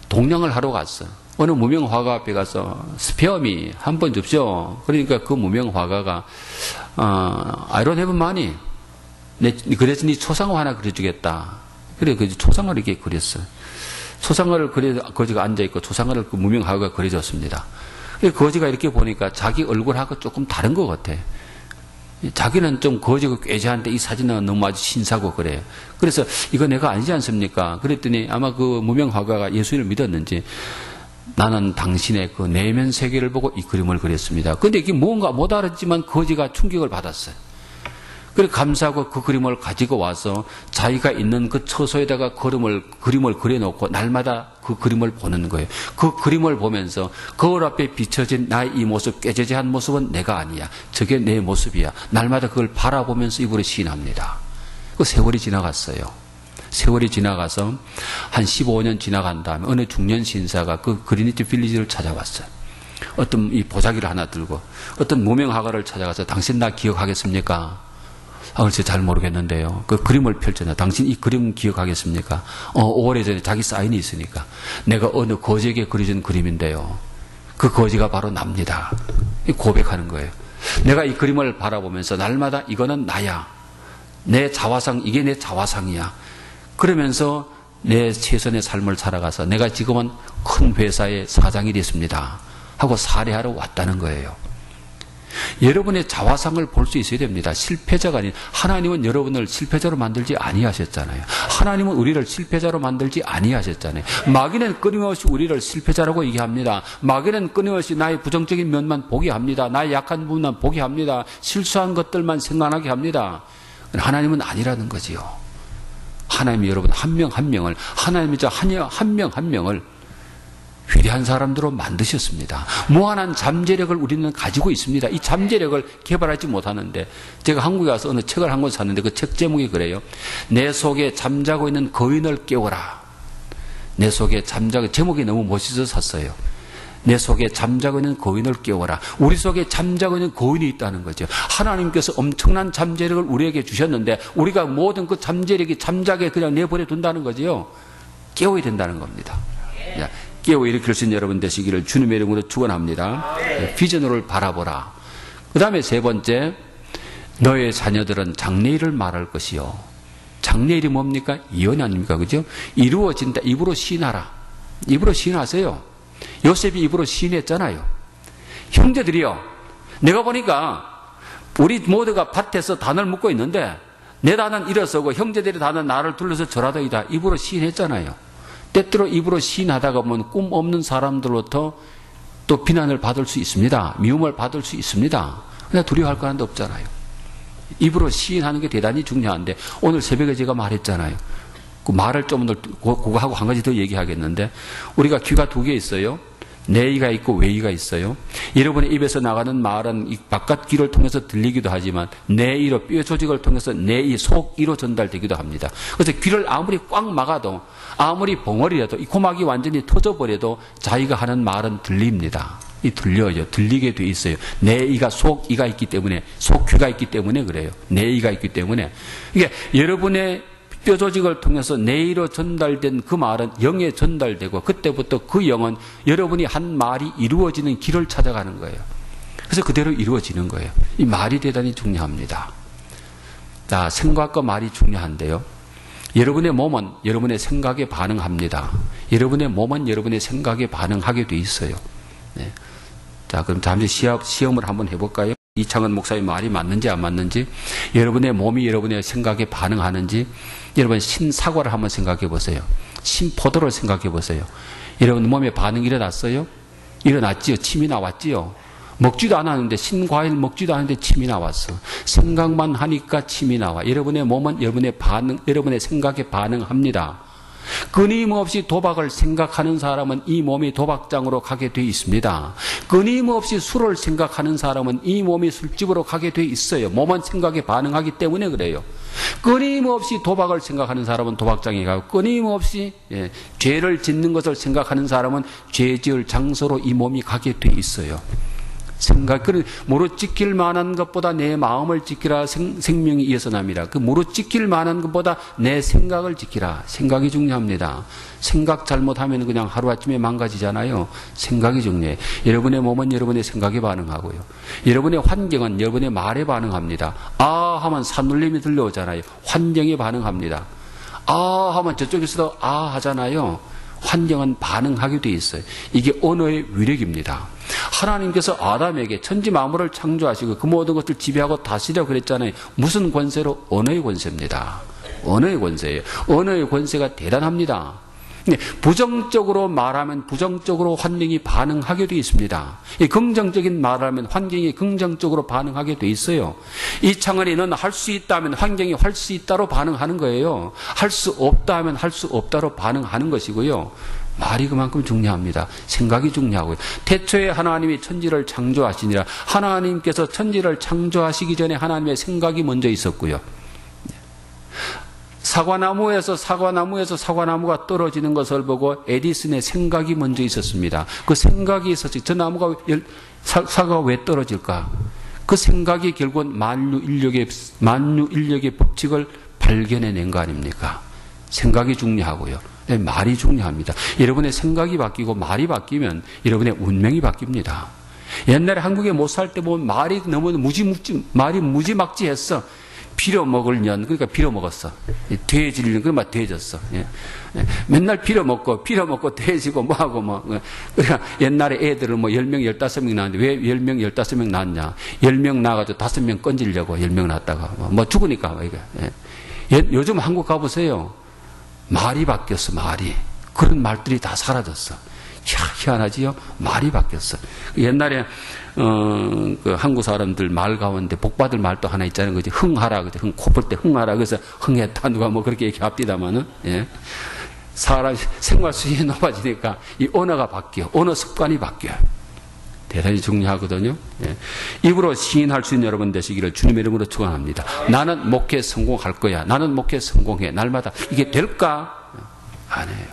동냥을 하러 갔어. 어느 무명 화가 앞에 가서 스페어미 한 번 줍쇼. 그러니까 그 무명 화가가 I don't have money. 그래서 네 초상화 하나 그려주겠다. 그래 그 초상화를 이렇게 그렸어요. 초상화를 거지가 앉아있고 초상화를 그 무명 화가가 그려줬습니다. 거지가 이렇게 보니까 자기 얼굴하고 조금 다른 것 같아. 자기는 좀 거지고 꾀지한데 이 사진은 너무 아주 신사고 그래요. 그래서 이거 내가 아니지 않습니까? 그랬더니 아마 그 무명 화가가 예수를 믿었는지 나는 당신의 그 내면 세계를 보고 이 그림을 그렸습니다. 그런데 이게 뭔가 못 알았지만 거지가 충격을 받았어요. 그래 감사하고 그 그림을 가지고 와서 자기가 있는 그 처소에다가 그림을 그려놓고 날마다 그 그림을 보는 거예요. 그 그림을 보면서 거울 앞에 비춰진 나의 이 모습, 깨재재한 모습은 내가 아니야. 저게 내 모습이야. 날마다 그걸 바라보면서 입으로 시인합니다. 그 세월이 지나갔어요. 세월이 지나가서 한 15년 지나간 다음에 어느 중년 신사가 그 그리니치 빌리지를 찾아왔어요. 어떤 이 보자기를 하나 들고 어떤 무명화가를 찾아가서 당신 나 기억하겠습니까? 글쎄 잘 모르겠는데요. 그 그림을 펼쳐놔. 당신 이 그림 기억하겠습니까? 오래전에 자기 사인이 있으니까. 내가 어느 거지에게 그려진 그림인데요. 그 거지가 바로 납니다. 고백하는 거예요. 내가 이 그림을 바라보면서 날마다 이거는 나야. 내 자화상, 이게 내 자화상이야. 그러면서 내 최선의 삶을 살아가서 내가 지금은 큰 회사의 사장이 됐습니다. 하고 살해하러 왔다는 거예요. 여러분의 자화상을 볼 수 있어야 됩니다. 실패자가 아닌 하나님은 여러분을 실패자로 만들지 아니하셨잖아요. 하나님은 우리를 실패자로 만들지 아니하셨잖아요. 마귀는 끊임없이 우리를 실패자라고 얘기합니다. 마귀는 끊임없이 나의 부정적인 면만 보게 합니다. 나의 약한 부분만 보게 합니다. 실수한 것들만 생각나게 합니다. 하나님은 아니라는 거지요. 하나님이 여러분 한 명 한 명을 하나님이 저 한 명 한 명을 위대한 사람들로 만드셨습니다. 무한한 잠재력을 우리는 가지고 있습니다. 이 잠재력을 개발하지 못하는데 제가 한국에 와서 어느 책을 한 권 샀는데 그 책 제목이 그래요. 내 속에 잠자고 있는 거인을 깨워라. 내 속에 잠자고 제목이 너무 멋있어서 샀어요. 내 속에 잠자고 있는 거인을 깨워라. 우리 속에 잠자고 있는 거인이 있다는 거죠. 하나님께서 엄청난 잠재력을 우리에게 주셨는데 우리가 모든 그 잠재력이 잠자게 그냥 내버려 둔다는 거죠. 깨워야 된다는 겁니다. 깨워 일으킬 수 있는 여러분 되시기를 주님의 이름으로 축원합니다. 비전으로를 바라보라. 그 다음에 세 번째, 너의 자녀들은 장래일을 말할 것이요. 장래일이 뭡니까? 예언 아닙니까? 그죠? 이루어진다. 입으로 시인하라. 입으로 시인하세요. 요셉이 입으로 시인했잖아요. 형제들이요. 내가 보니까 우리 모두가 밭에서 단을 묶고 있는데 내 단은 일어서고 형제들의 단은 나를 둘러서 절하더이다. 입으로 시인했잖아요. 때때로 입으로 시인하다가 보면 꿈 없는 사람들로부터 또 비난을 받을 수 있습니다. 미움을 받을 수 있습니다. 그냥 두려워할 거 하나도 없잖아요. 입으로 시인하는 게 대단히 중요한데 오늘 새벽에 제가 말했잖아요. 그 말을 좀 더 그거 하고 한 가지 더 얘기하겠는데 우리가 귀가 두 개 있어요. 내의가 있고 외의가 있어요. 여러분의 입에서 나가는 말은 이 바깥 귀를 통해서 들리기도 하지만 내의로 뼈 조직을 통해서 내의 속이로 전달되기도 합니다. 그래서 귀를 아무리 꽉 막아도 아무리 벙어리라도 이 고막이 완전히 터져버려도 자기가 하는 말은 들립니다. 이 들려요. 들리게 돼 있어요. 내의가 속이가 있기 때문에 속귀가 있기 때문에 그래요. 내의가 있기 때문에 이게 여러분의 뼈 조직을 통해서 내의로 전달된 그 말은 영에 전달되고 그때부터 그 영은 여러분이 한 말이 이루어지는 길을 찾아가는 거예요. 그래서 그대로 이루어지는 거예요. 이 말이 대단히 중요합니다. 자, 생각과 말이 중요한데요. 여러분의 몸은 여러분의 생각에 반응합니다. 여러분의 몸은 여러분의 생각에 반응하게 돼 있어요. 네. 자, 그럼 잠시 시험을 한번 해볼까요? 이창은 목사님 말이 맞는지 안 맞는지, 여러분의 몸이 여러분의 생각에 반응하는지, 여러분 신사과를 한번 생각해 보세요. 신포도를 생각해 보세요. 여러분 몸에 반응이 일어났어요? 일어났지요. 침이 나왔지요. 먹지도 않았는데, 신과일 먹지도 않았는데 침이 나왔어. 생각만 하니까 침이 나와. 여러분의 몸은 여러분의 생각에 반응합니다. 끊임없이 도박을 생각하는 사람은 이 몸이 도박장으로 가게 돼 있습니다. 끊임없이 술을 생각하는 사람은 이 몸이 술집으로 가게 돼 있어요. 몸은 생각에 반응하기 때문에 그래요. 끊임없이 도박을 생각하는 사람은 도박장에 가고 끊임없이 죄를 짓는 것을 생각하는 사람은 죄 지을 장소로 이 몸이 가게 돼 있어요. 무릇 지킬 만한 것보다 내 마음을 지키라. 생명이 이어서 납니다. 그 무릇 지킬 만한 것보다 내 생각을 지키라. 생각이 중요합니다. 생각 잘못하면 그냥 하루아침에 망가지잖아요. 생각이 중요해요. 여러분의 몸은 여러분의 생각에 반응하고요. 여러분의 환경은 여러분의 말에 반응합니다. 아 하면 산울림이 들려오잖아요. 환경에 반응합니다. 아 하면 저쪽에서도 아 하잖아요. 환경은 반응하게 돼 있어요. 이게 언어의 위력입니다. 하나님께서 아담에게 천지 만물을 창조하시고 그 모든 것을 지배하고 다스리라고 그랬잖아요. 무슨 권세로? 언어의 권세입니다. 언어의 권세예요. 언어의 권세가 대단합니다. 부정적으로 말하면 부정적으로 환경이 반응하게 되어 있습니다. 긍정적인 말을 하면 환경이 긍정적으로 반응하게 되어 있어요. 이창은이 넌 할 수 있다 하면 환경이 할 수 있다로 반응하는 거예요. 할 수 없다 하면 할 수 없다로 반응하는 것이고요. 말이 그만큼 중요합니다. 생각이 중요하고요. 태초에 하나님이 천지를 창조하시니라. 하나님께서 천지를 창조하시기 전에 하나님의 생각이 먼저 있었고요. 사과나무에서 사과나무가 떨어지는 것을 보고 에디슨의 생각이 먼저 있었습니다. 그 생각이 있었지. 저 나무가 사과가 왜 떨어질까? 그 생각이 결국은 만유 인력의 법칙을 발견해낸 거 아닙니까? 생각이 중요하고요. 말이 중요합니다. 여러분의 생각이 바뀌고 말이 바뀌면 여러분의 운명이 바뀝니다. 옛날에 한국에 못 살 때 보면 말이 너무 말이 무지막지했어. 빌어먹을 년, 그러니까 빌어먹었어. 돼지를 년, 그러면 돼졌어. 맨날 빌어먹고 돼지고 뭐하고 뭐. 그러니까 옛날에 애들을 뭐 10명, 15명 낳았는데 왜 10명, 15명 낳았냐. 10명 낳아가지고 5명 건지려고 10명 낳았다가 뭐 죽으니까. 요즘 한국 가보세요. 말이 바뀌었어, 말이. 그런 말들이 다 사라졌어. 희한하지요? 말이 바뀌었어. 옛날에, 그 한국 사람들 말 가운데 복받을 말도 하나 있잖아요. 그지? 흥하라. 그지? 코 풀 때 흥하라. 그래서 흥했다. 누가 뭐 그렇게 얘기합니다만은, 예. 사람 생활 수준이 높아지니까 이 언어가 바뀌어. 언어 습관이 바뀌어요. 대단히 중요하거든요. 예. 입으로 시인할 수 있는 여러분 되시기를 주님의 이름으로 축원합니다. 나는 목회 성공할 거야. 나는 목회 성공해. 날마다 이게 될까? 안 해요.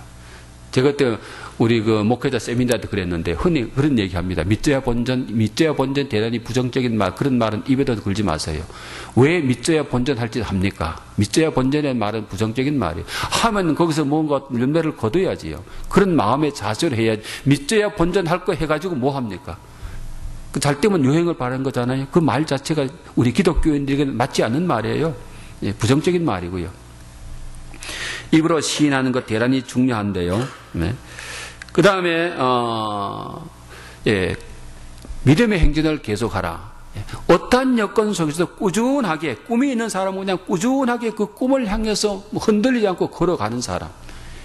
제가 그때 우리 그 목회자 세미나 때 그랬는데 흔히 그런 얘기합니다. 믿져야 본전 대단히 부정적인 말, 그런 말은 입에도 걸지 마세요. 왜 믿져야 본전할지 합니까? 믿져야 본전의 말은 부정적인 말이에요. 하면 거기서 뭔가 열매를 거둬야지요. 그런 마음의 자세를 해야지. 믿져야 본전할 거 해가지고 뭐 합니까? 잘 때면 유행을 바라는 거잖아요. 그 말 자체가 우리 기독교인들에게는 맞지 않는 말이에요. 예, 부정적인 말이고요. 입으로 시인하는 것 대단히 중요한데요. 네. 그 다음에 믿음의 행진을 계속하라. 어떠한 여건 속에서 꾸준하게, 꿈이 있는 사람은 그냥 꾸준하게 그 꿈을 향해서 흔들리지 않고 걸어가는 사람.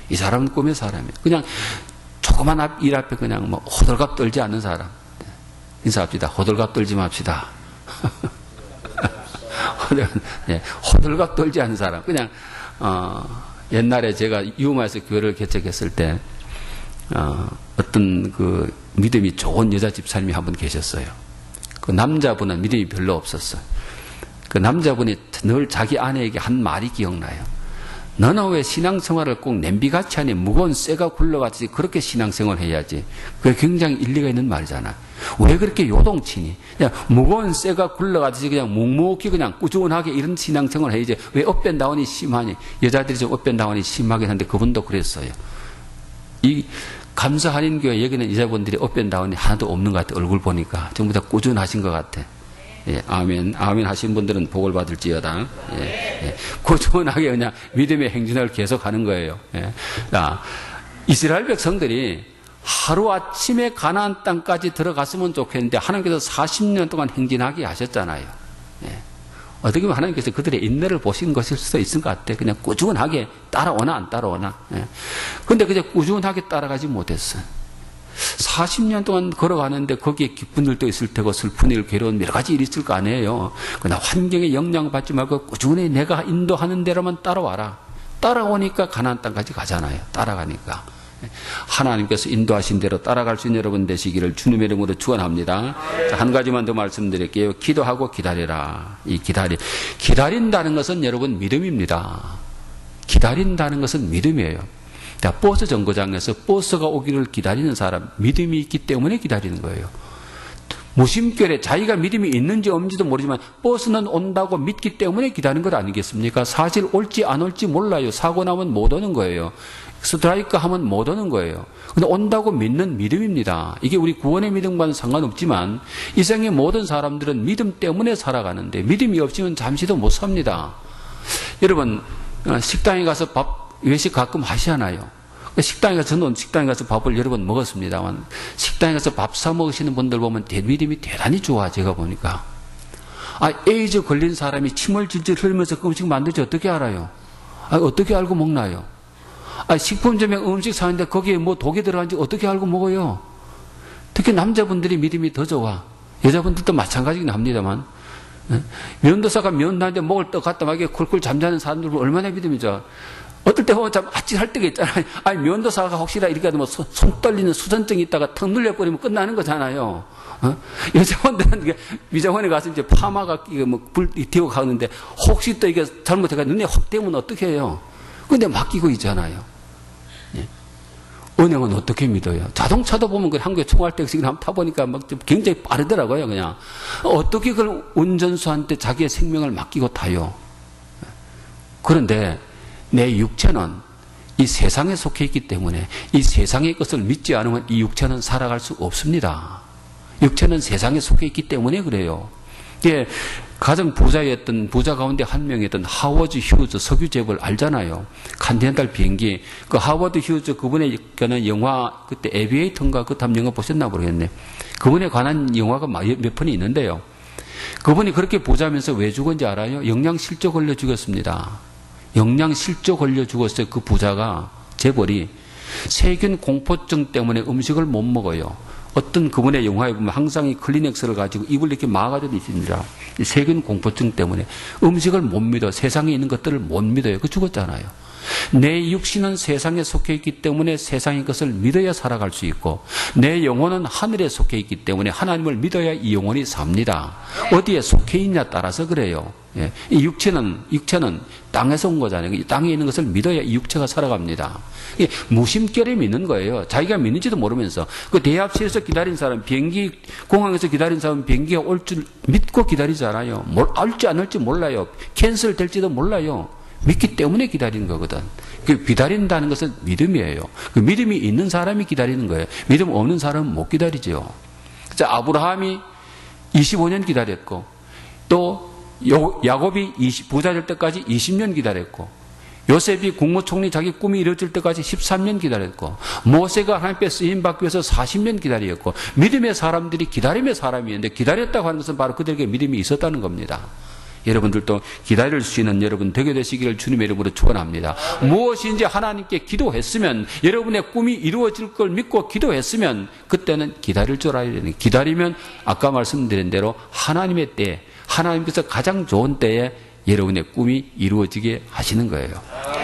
이 사람은 꿈의 사람이에요. 그냥 조그만 일 앞에 그냥 뭐 호들갑 떨지 않는 사람. 인사합시다. 호들갑 떨지 맙시다. 호들갑 떨지 않는 사람. 그냥 옛날에 제가 유마에서 교회를 개척했을 때 어떤 그 믿음이 좋은 여자 집사님이 한 분 계셨어요. 그 남자분은 믿음이 별로 없었어요. 그 남자분이 늘 자기 아내에게 한 말이 기억나요. 너는 왜 신앙생활을 꼭 냄비같이 하니 무거운 쇠가 굴러가듯이 그렇게 신앙생활을 해야지. 그게 굉장히 일리가 있는 말이잖아. 왜 그렇게 요동치니? 그냥 무거운 쇠가 굴러가듯이 그냥 묵묵히 그냥 꾸준하게 이런 신앙생활을 해야지. 왜 업앤다운이 심하니? 여자들이 좀 업앤다운이 심하긴 한데 그분도 그랬어요. 이 감사 한인교회 여기는 여자분들이 업앤다운이 하나도 없는 것 같아. 얼굴 보니까 전부 다 꾸준하신 것 같아. 예, 아멘, 아멘 하신 분들은 복을 받을지어다. 예, 예. 꾸준하게 그냥 믿음의 행진을 계속 하는 거예요. 예. 이스라엘 백성들이 하루아침에 가나안 땅까지 들어갔으면 좋겠는데 하나님께서 40년 동안 행진하게 하셨잖아요. 예. 어떻게 보면 하나님께서 그들의 인내를 보신 것일 수도 있을 것 같아. 그냥 꾸준하게 따라오나 안 따라오나. 예. 근데 그냥 꾸준하게 따라가지 못했어요. 40년 동안 걸어가는데 거기에 기쁜 일도 있을 테고 슬픈 일, 괴로운 여러 가지 일이 있을 거 아니에요. 그러나 환경에 영향받지 말고 꾸준히 내가 인도하는 대로만 따라와라. 따라오니까 가나안 땅까지 가잖아요. 따라가니까. 하나님께서 인도하신 대로 따라갈 수 있는 여러분 되시기를 주님의 이름으로 축원합니다. 한 가지만 더 말씀드릴게요. 기도하고 기다리라. 기다린다는 것은 여러분 믿음입니다. 기다린다는 것은 믿음이에요. 버스 정거장에서 버스가 오기를 기다리는 사람, 믿음이 있기 때문에 기다리는 거예요. 무심결에 자기가 믿음이 있는지 없는지도 모르지만 버스는 온다고 믿기 때문에 기다리는 것 아니겠습니까? 사실 올지 안 올지 몰라요. 사고 나면 못 오는 거예요. 스트라이크 하면 못 오는 거예요. 근데 온다고 믿는 믿음입니다. 이게 우리 구원의 믿음과는 상관없지만 이 세상의 모든 사람들은 믿음 때문에 살아가는데 믿음이 없으면 잠시도 못 삽니다. 여러분 식당에 가서 외식 가끔 하시잖아요. 저는 식당에 가서 밥을 여러 번 먹었습니다만 식당에 가서 밥 사 먹으시는 분들 보면 믿음이 대단히 좋아. 제가 보니까 에이즈 걸린 사람이 침을 질질 흘리면서 그 음식 만들지 어떻게 알아요? 어떻게 알고 먹나요? 식품점에 음식 사는데 거기에 뭐 독이 들어간지 어떻게 알고 먹어요? 특히 남자분들이 믿음이 더 좋아. 여자분들도 마찬가지긴 합니다만 면도사가 면 나는데 먹을 떡 갖다 막 쿨쿨 잠자는 사람들 얼마나 믿음이 좋아. 어떨 때 보면 참 아찔할 때가 있잖아요. 면도사가 혹시나 이렇게 뭐 손 떨리는 수전증이 있다가 턱 눌려버리면 끝나는 거잖아요. 여자분들은 미장원에 가서 이제 파마가 불 튀고 가는데 혹시 또 이게 잘못해가지고 눈에 확 띄면 어떻게 해요? 근데 맡기고 있잖아요. 예. 은행은 어떻게 믿어요? 자동차도 보면 한국에 총알택시 한번 타보니까 막 좀 굉장히 빠르더라고요, 그냥. 어떻게 그걸 운전수한테 자기의 생명을 맡기고 타요? 그런데 내 육체는 이 세상에 속해 있기 때문에 이 세상의 것을 믿지 않으면 이 육체는 살아갈 수 없습니다. 육체는 세상에 속해 있기 때문에 그래요. 예, 가장 부자였던 부자 가운데 한 명이었던 하워드 휴즈 석유 재벌 알잖아요. 컨티넨탈 비행기. 그 하워드 휴즈 그분의 영화 그때 에비에이터인가 그 다음 영화 보셨나 모르겠네. 그분에 관한 영화가 몇 편이 있는데요. 그분이 그렇게 부자면서 왜 죽었는지 알아요? 영양실조 걸려 죽었습니다. 영양실조 걸려 죽었어요. 그 부자가 재벌이 세균 공포증 때문에 음식을 못 먹어요. 어떤 그분의 영화에 보면 항상 이 클리넥스를 가지고 입을 이렇게 막아주고 있습니다. 세균 공포증 때문에 음식을 못 믿어. 세상에 있는 것들을 못 믿어요. 그 죽었잖아요. 내 육신은 세상에 속해 있기 때문에 세상의 것을 믿어야 살아갈 수 있고 내 영혼은 하늘에 속해 있기 때문에 하나님을 믿어야 이 영혼이 삽니다. 어디에 속해 있냐 따라서 그래요. 예. 이 육체는 땅에서 온 거잖아요. 이 땅에 있는 것을 믿어야 이 육체가 살아갑니다. 무심결에 믿는 거예요. 자기가 믿는지도 모르면서 그 대합실에서 기다린 사람, 비행기 공항에서 기다린 사람 비행기가 올 줄 믿고 기다리잖아요. 올지 안 올지 몰라요. 캔슬 될지도 몰라요. 믿기 때문에 기다리는 거거든. 그 기다린다는 것은 믿음이에요. 그 믿음이 있는 사람이 기다리는 거예요. 믿음 없는 사람은 못 기다리죠. 자, 아브라함이 25년 기다렸고 또 야곱이 부자 될 때까지 20년 기다렸고 요셉이 국무총리 자기 꿈이 이루어질 때까지 13년 기다렸고 모세가 하나님께 쓰임받기 위해서 40년 기다렸고 믿음의 사람들이 기다림의 사람이었는데 기다렸다고 하는 것은 바로 그들에게 믿음이 있었다는 겁니다. 여러분들도 기다릴 수 있는 여러분 되게 되시기를 주님의 이름으로 축원합니다. 무엇인지 하나님께 기도했으면 여러분의 꿈이 이루어질 걸 믿고 기도했으면 그때는 기다릴 줄 알아야 되는 기다리면 아까 말씀드린 대로 하나님의 때 하나님께서 가장 좋은 때에 여러분의 꿈이 이루어지게 하시는 거예요.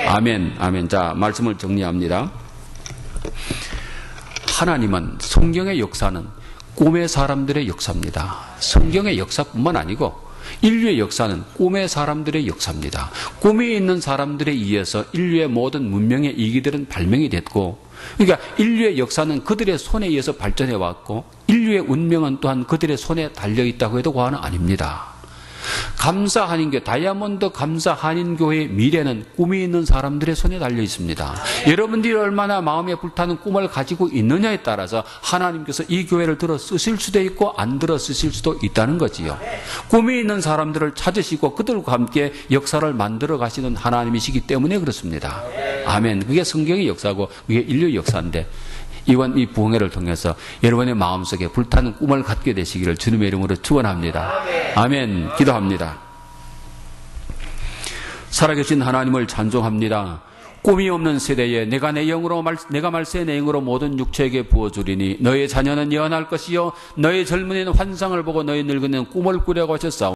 아멘, 아멘. 자, 말씀을 정리합니다. 하나님은 성경의 역사는 꿈의 사람들의 역사입니다. 성경의 역사뿐만 아니고 인류의 역사는 꿈의 사람들의 역사입니다. 꿈에 있는 사람들에 의해서 인류의 모든 문명의 이기들은 발명이 됐고, 그러니까 인류의 역사는 그들의 손에 의해서 발전해 왔고 인류의 운명은 또한 그들의 손에 달려있다고 해도 과언은 아닙니다. 감사한인교회, 다이아몬드 감사한인교회의 미래는 꿈이 있는 사람들의 손에 달려 있습니다. 여러분들이 얼마나 마음에 불타는 꿈을 가지고 있느냐에 따라서 하나님께서 이 교회를 들어 쓰실 수도 있고 안 들어 쓰실 수도 있다는 거지요. 꿈이 있는 사람들을 찾으시고 그들과 함께 역사를 만들어 가시는 하나님이시기 때문에 그렇습니다. 아멘. 그게 성경의 역사고 그게 인류의 역사인데, 이번 이 부흥회를 통해서 여러분의 마음속에 불타는 꿈을 갖게 되시기를 주님의 이름으로 축원합니다. 아멘. 기도합니다. 살아계신 하나님을 찬송합니다. 꿈이 없는 세대에 내가 말세의 내 영으로 모든 육체에게 부어주리니 너의 자녀는 예언할 것이요 너의 젊은이는 환상을 보고 너의 늙은이는 꿈을 꾸려고 하셨사오니